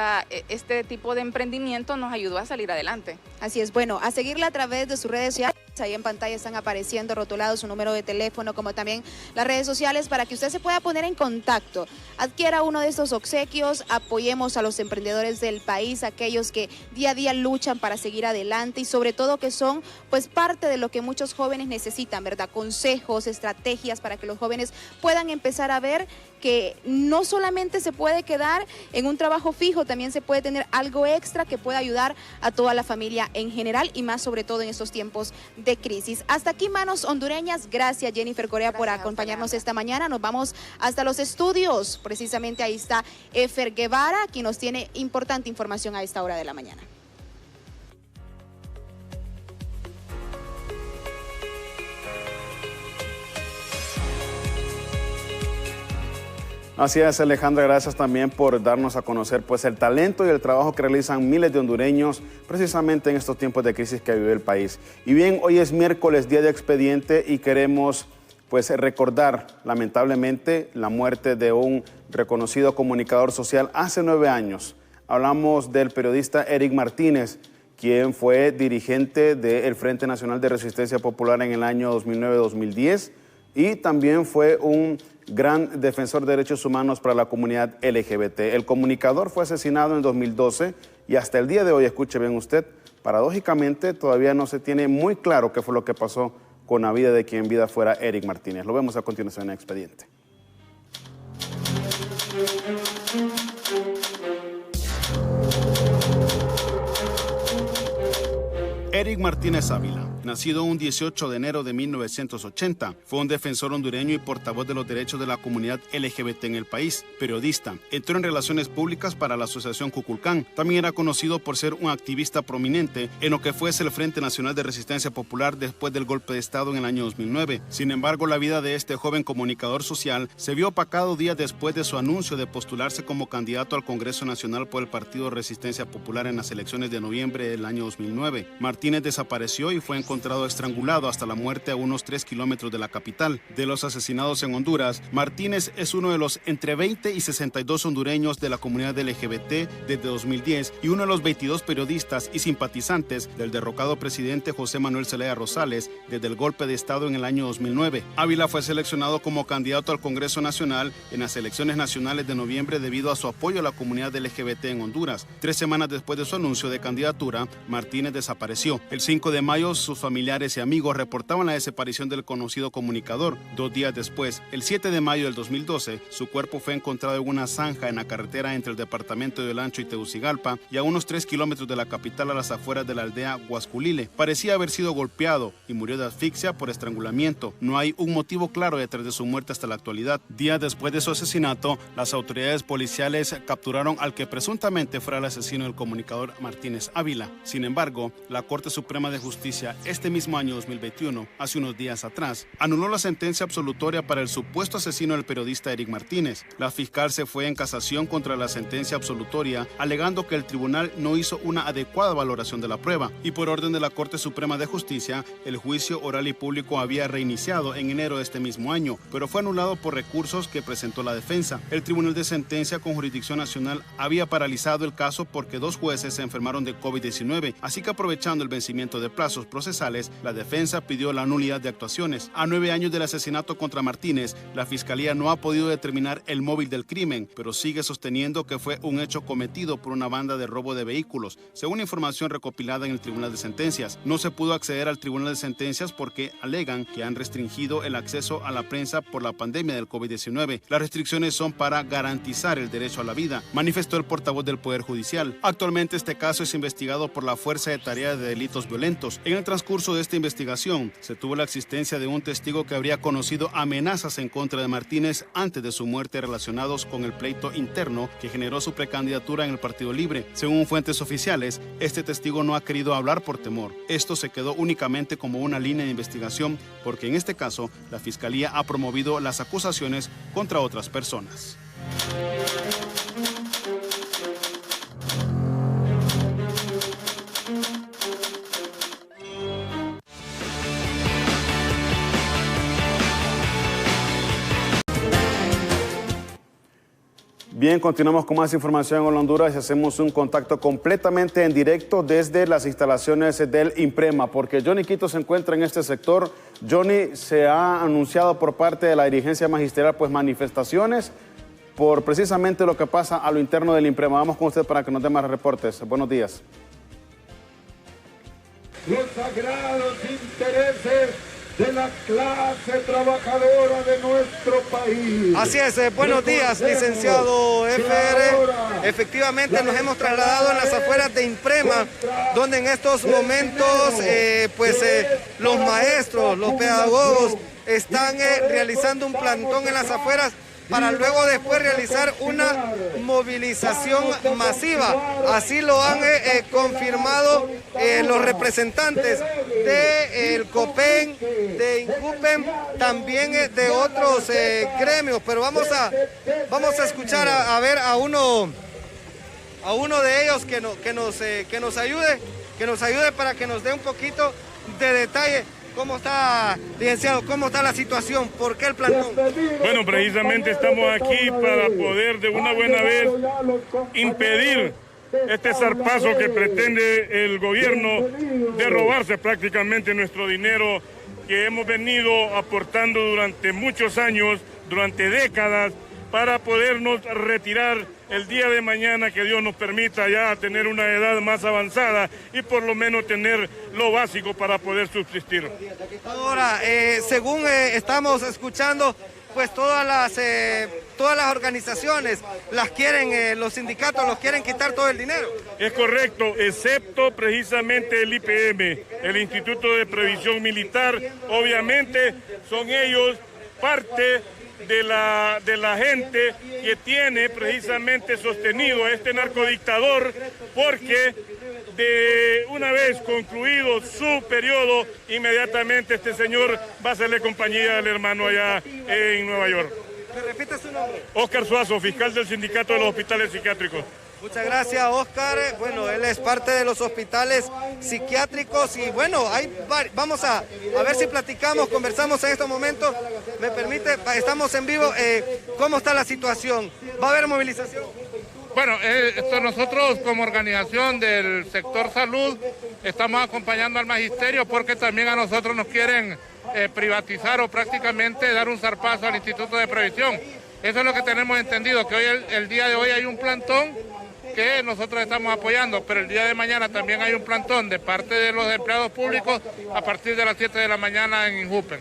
este tipo de emprendimiento nos ayudó a salir adelante. Así es, bueno, a seguirla a través de sus redes sociales. Ahí en pantalla están apareciendo rotulados su número de teléfono, como también las redes sociales para que usted se pueda poner en contacto. Adquiera uno de estos obsequios, apoyemos a los emprendedores del país, aquellos que día a día luchan para seguir adelante y sobre todo que son pues parte de lo que muchos jóvenes necesitan, ¿verdad? Consejos, estrategias para que los jóvenes puedan empezar a ver que no solamente se puede quedar en un trabajo fijo, también se puede tener algo extra que pueda ayudar a toda la familia en general y más sobre todo en estos tiempos de crisis. Hasta aquí Manos Hondureñas. Gracias Jennifer Correa por acompañarnos esta mañana. Nos vamos hasta los estudios. Precisamente ahí está Efer Guevara, quien nos tiene importante información a esta hora de la mañana. Así es, Alejandra, gracias también por darnos a conocer pues el talento y el trabajo que realizan miles de hondureños precisamente en estos tiempos de crisis que vive el país. Y bien, hoy es miércoles, día de expediente y queremos pues recordar lamentablemente la muerte de un reconocido comunicador social hace 9 años. Hablamos del periodista Eric Martínez, quien fue dirigente del Frente Nacional de Resistencia Popular en el año 2009-2010 y también fue un gran defensor de derechos humanos para la comunidad LGBT. El comunicador fue asesinado en 2012 y hasta el día de hoy, escuche bien usted, paradójicamente todavía no se tiene muy claro qué fue lo que pasó con la vida de quien vida fuera Eric Martínez. Lo vemos a continuación en el expediente. Eric Martínez Ávila, nacido un 18 de enero de 1980, fue un defensor hondureño y portavoz de los derechos de la comunidad LGBT en el país, periodista, entró en relaciones públicas para la Asociación Kukulcán, también era conocido por ser un activista prominente en lo que fuese el Frente Nacional de Resistencia Popular después del golpe de Estado en el año 2009. Sin embargo, la vida de este joven comunicador social se vio opacado días después de su anuncio de postularse como candidato al Congreso Nacional por el Partido Resistencia Popular en las elecciones de noviembre del año 2009. Martínez desapareció y fue encontrado estrangulado hasta la muerte a unos 3 kilómetros de la capital. De los asesinados en Honduras, Martínez es uno de los entre 20 y 62 hondureños de la comunidad LGBT desde 2010 y uno de los 22 periodistas y simpatizantes del derrocado presidente José Manuel Zelaya Rosales desde el golpe de Estado en el año 2009. Ávila fue seleccionado como candidato al Congreso Nacional en las elecciones nacionales de noviembre debido a su apoyo a la comunidad LGBT en Honduras. 3 semanas después de su anuncio de candidatura, Martínez desapareció. El 5 de mayo, sus familiares y amigos reportaban la desaparición del conocido comunicador. 2 días después, el 7 de mayo del 2012, su cuerpo fue encontrado en una zanja en la carretera entre el departamento de Olancho y Tegucigalpa y a unos 3 kilómetros de la capital a las afueras de la aldea Huasculile. Parecía haber sido golpeado y murió de asfixia por estrangulamiento. No hay un motivo claro detrás de su muerte hasta la actualidad. Días después de su asesinato, las autoridades policiales capturaron al que presuntamente fuera el asesino del comunicador Martínez Ávila. Sin embargo, la Corte Suprema de Justicia este mismo año 2021, hace unos días atrás, anuló la sentencia absolutoria para el supuesto asesino del periodista Eric Martínez. La fiscal se fue en casación contra la sentencia absolutoria, alegando que el tribunal no hizo una adecuada valoración de la prueba, y por orden de la Corte Suprema de Justicia, el juicio oral y público había reiniciado en enero de este mismo año, pero fue anulado por recursos que presentó la defensa. El Tribunal de Sentencia con jurisdicción nacional había paralizado el caso porque 2 jueces se enfermaron de COVID-19, así que aprovechando el vencimiento de plazos procesales, la defensa pidió la nulidad de actuaciones. A 9 años del asesinato contra Martínez, la Fiscalía no ha podido determinar el móvil del crimen, pero sigue sosteniendo que fue un hecho cometido por una banda de robo de vehículos, según información recopilada en el Tribunal de Sentencias. No se pudo acceder al Tribunal de Sentencias porque alegan que han restringido el acceso a la prensa por la pandemia del COVID-19. Las restricciones son para garantizar el derecho a la vida, manifestó el portavoz del Poder Judicial. Actualmente este caso es investigado por la Fuerza de Tarea de Delitos Violentos. En el transcurso de esta investigación, se tuvo la existencia de un testigo que habría conocido amenazas en contra de Martínez antes de su muerte relacionados con el pleito interno que generó su precandidatura en el Partido Libre. Según fuentes oficiales, este testigo no ha querido hablar por temor. Esto se quedó únicamente como una línea de investigación porque en este caso la Fiscalía ha promovido las acusaciones contra otras personas. Bien, continuamos con más información en Honduras y hacemos un contacto completamente en directo desde las instalaciones del INPREMA, porque Johnny Quito se encuentra en este sector. Johnny, se ha anunciado por parte de la dirigencia magisterial pues manifestaciones por precisamente lo que pasa a lo interno del INPREMA. Vamos con usted para que nos dé más reportes. Buenos días. Los sagrados intereses de la clase trabajadora de nuestro país. Así es, buenos días, licenciado FR. Efectivamente nos hemos trasladado en las afueras de INPREMA, donde en estos momentos los maestros, los pedagogos están realizando un plantón en las afueras para luego después realizar una movilización masiva. Así lo han confirmado los representantes del COPEN, de INCUPEN, también de otros gremios. Pero vamos a escuchar a ver a uno de ellos que nos ayude para que nos dé un poquito de detalle. ¿Cómo está, licenciado? ¿Cómo está la situación? ¿Por qué el plantón? Bueno, precisamente estamos aquí para poder de una buena vez impedir este zarpazo que pretende el gobierno de robarse prácticamente nuestro dinero que hemos venido aportando durante muchos años, durante décadas, para podernos retirar el día de mañana, que Dios nos permita ya tener una edad más avanzada y por lo menos tener lo básico para poder subsistir. Ahora, según estamos escuchando, pues todas las organizaciones las quieren, los sindicatos los quieren quitar todo el dinero. Es correcto, excepto precisamente el IPM, el Instituto de Previsión Militar. Obviamente son ellos parte de la gente que tiene precisamente sostenido a este narcodictador, porque de una vez concluido su periodo, inmediatamente este señor va a hacerle compañía al hermano allá en Nueva York. ¿Me repite su nombre? Óscar Suazo, fiscal del Sindicato de los Hospitales Psiquiátricos. Muchas gracias, Óscar. Bueno, él es parte de los hospitales psiquiátricos y bueno, vamos a ver si platicamos, conversamos en estos momentos. ¿Me permite? Estamos en vivo. ¿Cómo está la situación? ¿Va a haber movilización? Bueno, nosotros como organización del sector salud estamos acompañando al magisterio porque también a nosotros nos quieren privatizar o prácticamente dar un zarpazo al Instituto de Previsión. Eso es lo que tenemos entendido, que hoy el día de hoy hay un plantón que nosotros estamos apoyando, pero el día de mañana también hay un plantón de parte de los empleados públicos a partir de las 7 de la mañana en INJUPEN.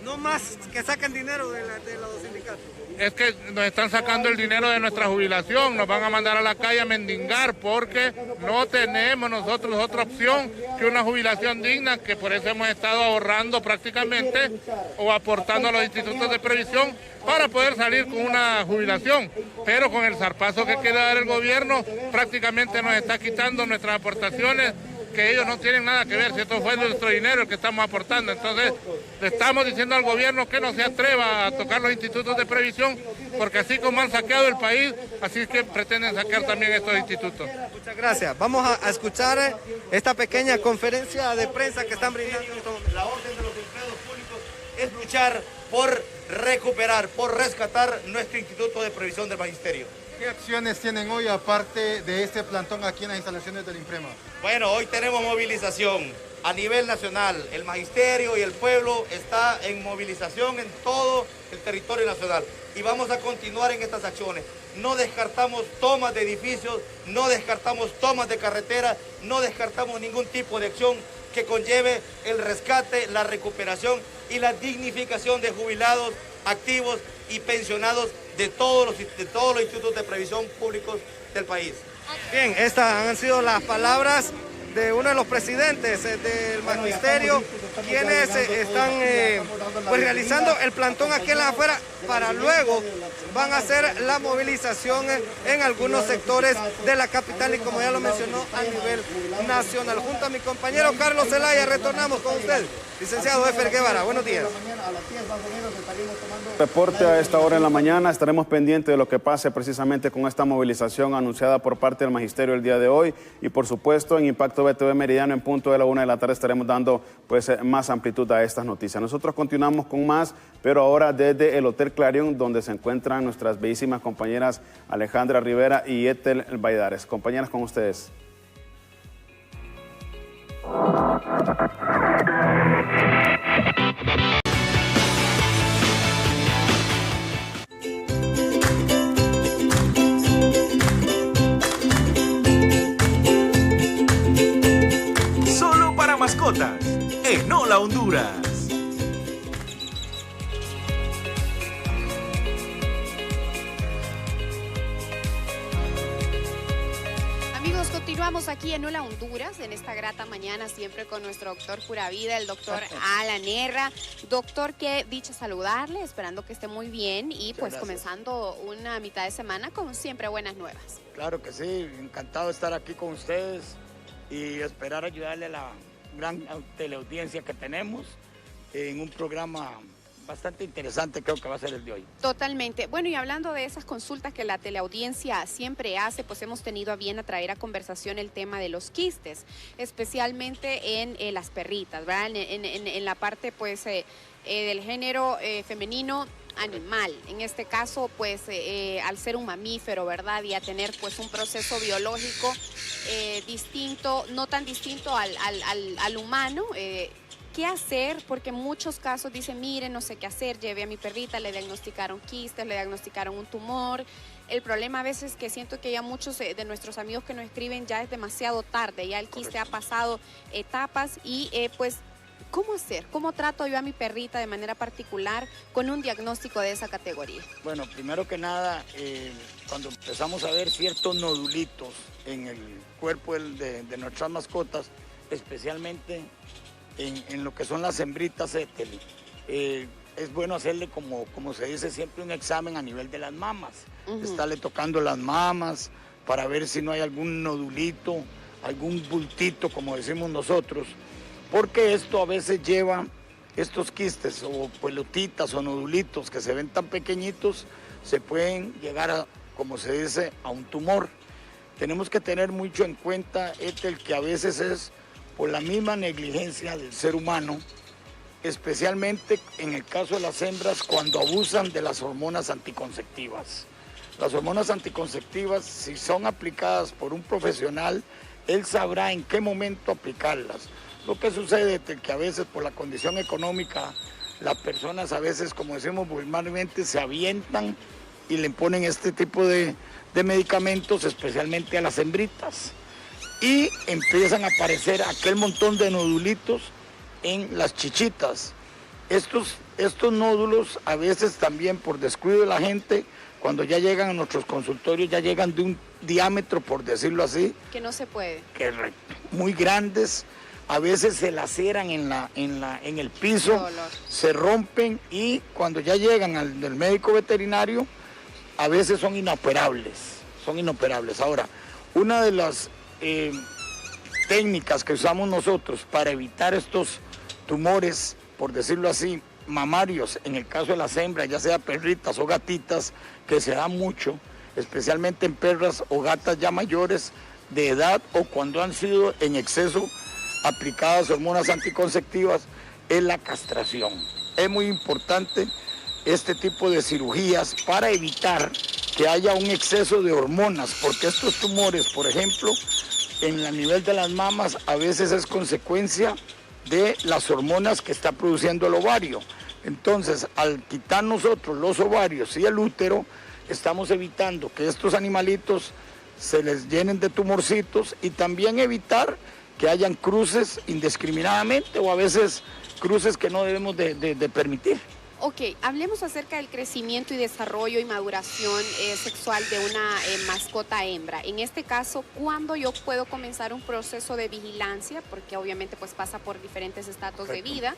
No más que saquen dinero de los sindicatos. Es que nos están sacando el dinero de nuestra jubilación, nos van a mandar a la calle a mendigar porque no tenemos nosotros otra opción que una jubilación digna, que por eso hemos estado ahorrando prácticamente o aportando a los institutos de previsión para poder salir con una jubilación, pero con el zarpazo que quiere dar el gobierno prácticamente nos está quitando nuestras aportaciones que ellos no tienen nada que ver, si esto fue nuestro dinero el que estamos aportando. Entonces, le estamos diciendo al gobierno que no se atreva a tocar los institutos de previsión, porque así como han saqueado el país, así es que pretenden saquear también estos institutos. Muchas gracias. Vamos a escuchar esta pequeña conferencia de prensa que están brindando. La orden de los empleados públicos es luchar por recuperar, por rescatar nuestro Instituto de Previsión del Magisterio. ¿Qué acciones tienen hoy aparte de este plantón aquí en las instalaciones del INPREMA? Bueno, hoy tenemos movilización a nivel nacional. El magisterio y el pueblo está en movilización en todo el territorio nacional y vamos a continuar en estas acciones. No descartamos tomas de edificios, no descartamos tomas de carretera, no descartamos ningún tipo de acción que conlleve el rescate, la recuperación y la dignificación de jubilados, activos y pensionados de todos los institutos de previsión públicos del país. Bien, estas han sido las palabras de uno de los presidentes del magisterio, quienes están pues realizando el plantón aquí en las afueras, para luego van a hacer la movilización en algunos sectores de la capital y, como ya lo mencionó, a nivel nacional. Junto a mi compañero Carlos Zelaya retornamos con usted, licenciado Efer Guevara. Buenos días. Reporte a esta hora en la mañana. Estaremos pendientes de lo que pase precisamente con esta movilización anunciada por parte del magisterio el día de hoy, y por supuesto en Impacto BTV Meridiano en punto de la 1 de la tarde estaremos dando pues más amplitud a estas noticias. Nosotros continuamos con más, pero ahora desde el Hotel Clarion, donde se encuentran nuestras bellísimas compañeras Alejandra Rivera y Ethel Valladares. Compañeras, con ustedes. Solo para mascotas, en Hola Honduras. Continuamos aquí en Hola Honduras, en esta grata mañana, siempre con nuestro doctor pura vida, el doctor Alan Herra. Doctor, qué dicha saludarle, esperando que esté muy bien y pues comenzando una mitad de semana con siempre buenas nuevas. Claro que sí, encantado de estar aquí con ustedes y esperar ayudarle a la gran teleaudiencia que tenemos en un programa bastante interesante, creo que va a ser el de hoy. Totalmente. Bueno, y hablando de esas consultas que la teleaudiencia siempre hace, pues hemos tenido a bien a traer a conversación el tema de los quistes, especialmente en las perritas, ¿verdad? En la parte, pues, del género femenino animal. En este caso, pues, al ser un mamífero, ¿verdad? Y a tener, pues, un proceso biológico distinto, no tan distinto al humano, ¿qué hacer? Porque en muchos casos dicen, mire, no sé qué hacer, llevé a mi perrita, le diagnosticaron quistes, le diagnosticaron un tumor. El problema a veces es que siento que ya muchos de nuestros amigos que nos escriben ya es demasiado tarde, ya el quiste ha pasado etapas y pues, ¿cómo hacer? ¿Cómo trato yo a mi perrita de manera particular con un diagnóstico de esa categoría? Bueno, primero que nada, cuando empezamos a ver ciertos nodulitos en el cuerpo de nuestras mascotas, especialmente en lo que son las hembritas, Ethel, es bueno hacerle, como se dice siempre, un examen a nivel de las mamas. Estarle tocando las mamas para ver si no hay algún nodulito, algún bultito, como decimos nosotros, porque esto a veces lleva estos quistes o pelotitas o nodulitos que se ven tan pequeñitos, se pueden llegar a, como se dice, a un tumor. Tenemos que tener mucho en cuenta, Ethel, que a veces es por la misma negligencia del ser humano, especialmente en el caso de las hembras cuando abusan de las hormonas anticonceptivas. Las hormonas anticonceptivas, si son aplicadas por un profesional, él sabrá en qué momento aplicarlas. Lo que sucede es que a veces por la condición económica, las personas a veces, como decimos vulgarmente, se avientan y le ponen este tipo de medicamentos, especialmente a las hembritas. Y empiezan a aparecer aquel montón de nodulitos en las chichitas. Estos nódulos a veces también por descuido de la gente, cuando ya llegan a nuestros consultorios, ya llegan de un diámetro, por decirlo así. Que no se puede. Muy grandes, a veces se laceran en el piso, se rompen y cuando ya llegan al médico veterinario, a veces son inoperables. Ahora, una de las técnicas que usamos nosotros para evitar estos tumores, por decirlo así, mamarios, en el caso de las hembras, ya sea perritas o gatitas, que se da mucho, especialmente en perras o gatas ya mayores de edad o cuando han sido en exceso aplicadas hormonas anticonceptivas, es la castración. Es muy importante este tipo de cirugías para evitar que haya un exceso de hormonas, porque estos tumores, por ejemplo, en el nivel de las mamas, a veces es consecuencia de las hormonas que está produciendo el ovario. Entonces, al quitar nosotros los ovarios y el útero, estamos evitando que estos animalitos se les llenen de tumorcitos y también evitar que hayan cruces indiscriminadamente o a veces cruces que no debemos de permitir. Ok, hablemos acerca del crecimiento y desarrollo y maduración sexual de una mascota hembra. En este caso, ¿cuándo yo puedo comenzar un proceso de vigilancia? Porque obviamente pues pasa por diferentes estados de vida.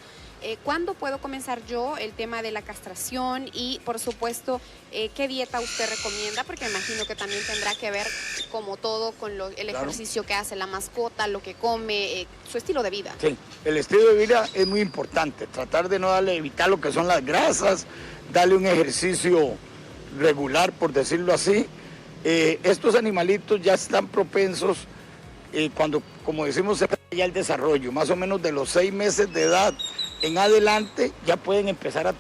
¿Cuándo puedo comenzar yo el tema de la castración? Y por supuesto, ¿qué dieta usted recomienda? Porque me imagino que también tendrá que ver, como todo, con el ejercicio que hace la mascota, lo que come, su estilo de vida. Sí, el estilo de vida es muy importante. Tratar de no evitar lo que son las grasas, darle un ejercicio regular, por decirlo así. Estos animalitos ya están propensos cuando, como decimos, ya el desarrollo, más o menos de los 6 meses de edad en adelante, ya pueden empezar a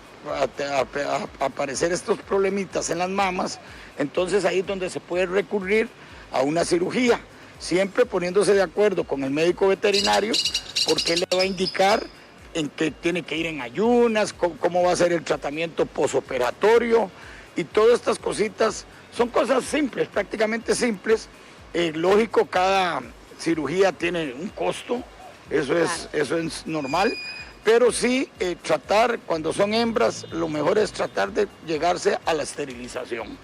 aparecer estos problemitas en las mamas. Entonces ahí es donde se puede recurrir a una cirugía, siempre poniéndose de acuerdo con el médico veterinario, porque él le va a indicar en qué tiene que ir en ayunas, cómo va a ser el tratamiento posoperatorio, y todas estas cositas son cosas simples, prácticamente simples. Lógico, cada cirugía tiene un costo, eso es normal, pero sí tratar, cuando son hembras, lo mejor es tratar de llegarse a la esterilización.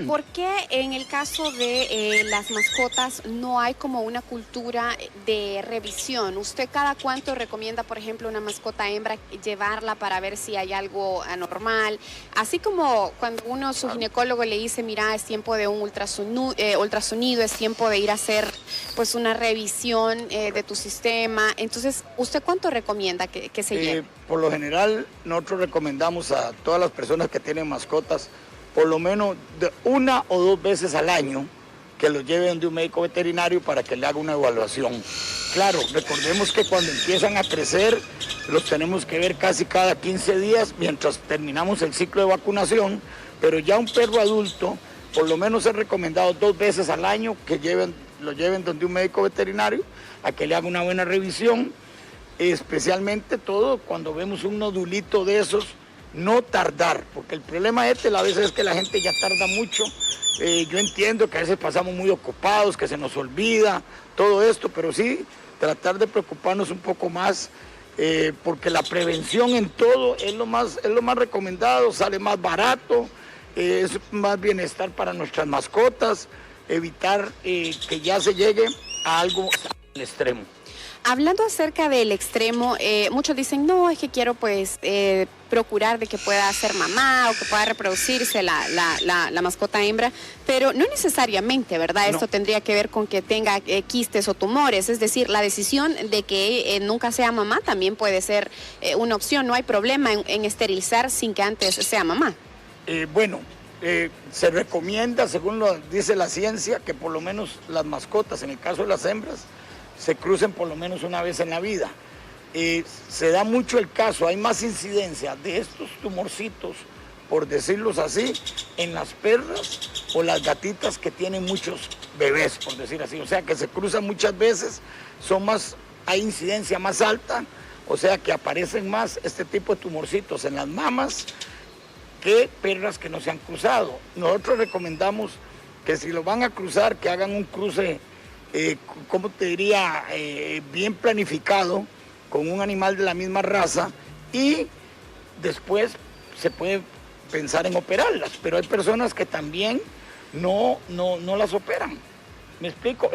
¿Por qué en el caso de las mascotas no hay como una cultura de revisión? ¿Usted cada cuánto recomienda, por ejemplo, una mascota hembra llevarla para ver si hay algo anormal? Así como cuando su ginecólogo le dice, mira, es tiempo de un ultrasonido, es tiempo de ir a hacer pues una revisión de tu sistema. Entonces, ¿usted cuánto recomienda que se lleve? Por lo general, nosotros recomendamos a todas las personas que tienen mascotas por lo menos de 1 o 2 veces al año que los lleven de un médico veterinario para que le haga una evaluación. Claro, recordemos que cuando empiezan a crecer los tenemos que ver casi cada 15 días mientras terminamos el ciclo de vacunación, pero ya un perro adulto, por lo menos es recomendado 2 veces al año que lo lleven donde un médico veterinario a que le haga una buena revisión, especialmente todo cuando vemos un nodulito de esos. No tardar, porque el problema a veces es que la gente ya tarda mucho. Yo entiendo que a veces pasamos muy ocupados, que se nos olvida todo esto, pero sí tratar de preocuparnos un poco más, porque la prevención en todo es lo más recomendado, sale más barato, es más bienestar para nuestras mascotas, evitar que ya se llegue a algo al extremo. Hablando acerca del extremo, muchos dicen, no, es que quiero pues procurar de que pueda ser mamá o que pueda reproducirse la mascota hembra, pero no necesariamente, ¿verdad? No. Esto tendría que ver con que tenga quistes o tumores, es decir, la decisión de que nunca sea mamá también puede ser una opción, no hay problema en esterilizar sin que antes sea mamá. Se recomienda, según lo dice la ciencia, que por lo menos las mascotas, en el caso de las hembras, se crucen por lo menos una vez en la vida. Se da mucho el caso, hay más incidencia de estos tumorcitos, por decirlos así, en las perras o las gatitas que tienen muchos bebés, por decir así. O sea, que se cruzan muchas veces, hay incidencia más alta, o sea, que aparecen más este tipo de tumorcitos en las mamas que perras que no se han cruzado. Nosotros recomendamos que si lo van a cruzar, que hagan un cruce ¿cómo te diría? Bien planificado con un animal de la misma raza, y después se puede pensar en operarlas, pero hay personas que también no las operan. ¿Me explico?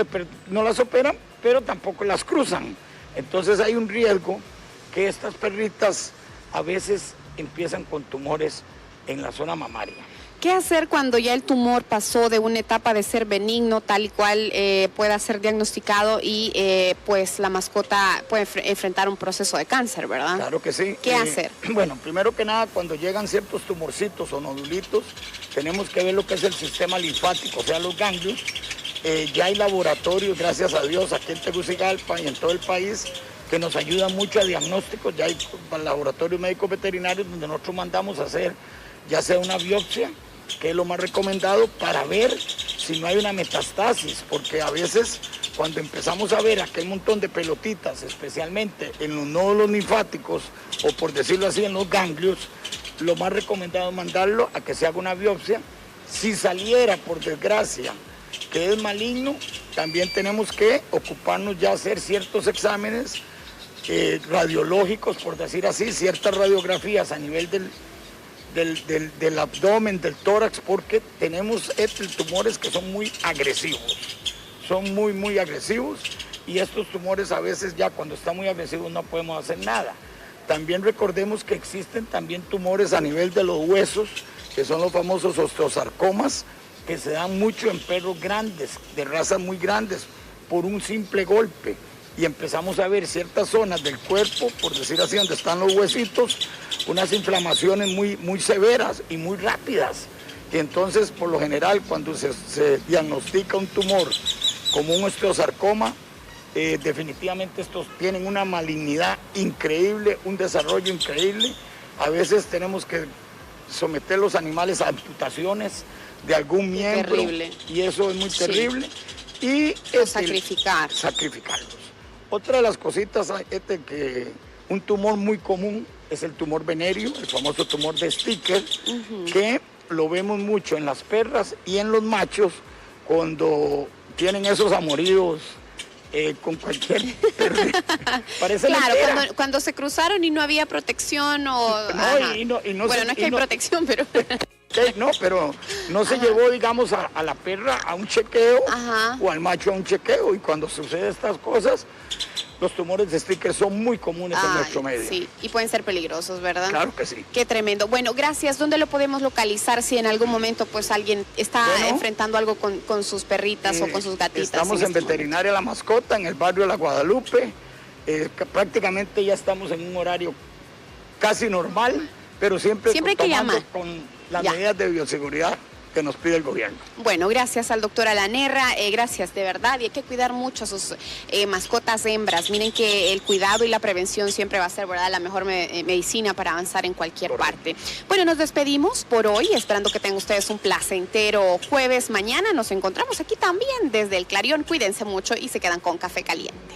No las operan, pero tampoco las cruzan. Entonces hay un riesgo que estas perritas a veces empiezan con tumores en la zona mamaria. ¿Qué hacer cuando ya el tumor pasó de una etapa de ser benigno, tal y cual pueda ser diagnosticado y pues la mascota puede enfrentar un proceso de cáncer, ¿verdad? Claro que sí. ¿Qué hacer? Bueno, primero que nada, cuando llegan ciertos tumorcitos o nodulitos, tenemos que ver lo que es el sistema linfático, o sea, los ganglios. Ya hay laboratorios, gracias a Dios, aquí en Tegucigalpa y en todo el país, que nos ayudan mucho a diagnósticos. Ya hay laboratorios médicos veterinarios donde nosotros mandamos a hacer ya sea una biopsia, que es lo más recomendado, para ver si no hay una metastasis, porque a veces cuando empezamos a ver aquel montón de pelotitas, especialmente en los nódulos linfáticos, o por decirlo así, en los ganglios, lo más recomendado es mandarlo a que se haga una biopsia. Si saliera, por desgracia, que es maligno, también tenemos que ocuparnos ya hacer ciertos exámenes radiológicos, por decir así, ciertas radiografías a nivel del abdomen, del tórax, porque tenemos tumores que son muy agresivos, son muy agresivos, y estos tumores a veces ya cuando están muy agresivos no podemos hacer nada. También recordemos que existen también tumores a nivel de los huesos, que son los famosos osteosarcomas, que se dan mucho en perros grandes, de razas muy grandes, por un simple golpe. Y empezamos a ver ciertas zonas del cuerpo, por decir así, donde están los huesitos, unas inflamaciones muy severas y muy rápidas. Y entonces, por lo general, cuando se diagnostica un tumor como un osteosarcoma, definitivamente estos tienen una malignidad increíble, un desarrollo increíble. A veces tenemos que someter los animales a amputaciones de algún miembro. Terrible. Y eso es muy terrible. Sí. Y sacrificarlos. Otra de las cositas que un tumor muy común es el tumor venéreo, el famoso tumor de Sticker, que lo vemos mucho en las perras y en los machos cuando tienen esos amoríos con cualquier perro. Parece claro, cuando se cruzaron y no había protección o... bueno, no es que hay protección, pero... No, pero no se llevó, digamos, a la perra a un chequeo o al macho a un chequeo, y cuando suceden estas cosas, los tumores de Sticker son muy comunes en nuestro medio. Sí, y pueden ser peligrosos, ¿verdad? Claro que sí. Qué tremendo. Bueno, gracias. ¿Dónde lo podemos localizar si en algún momento pues alguien está enfrentando algo con sus perritas o con sus gatitas? Estamos en Veterinaria La Mascota, en el barrio de La Guadalupe. Prácticamente ya estamos en un horario casi normal, pero siempre hay que llamar con las medidas de bioseguridad que nos pide el gobierno. Bueno, gracias al doctor Alanerra, gracias de verdad, y hay que cuidar mucho a sus mascotas hembras. Miren que el cuidado y la prevención siempre va a ser, ¿verdad?, la mejor medicina para avanzar en cualquier parte. Bueno, nos despedimos por hoy, esperando que tengan ustedes un placentero jueves. Mañana nos encontramos aquí también desde el Clarion. Cuídense mucho y se quedan con Café Caliente.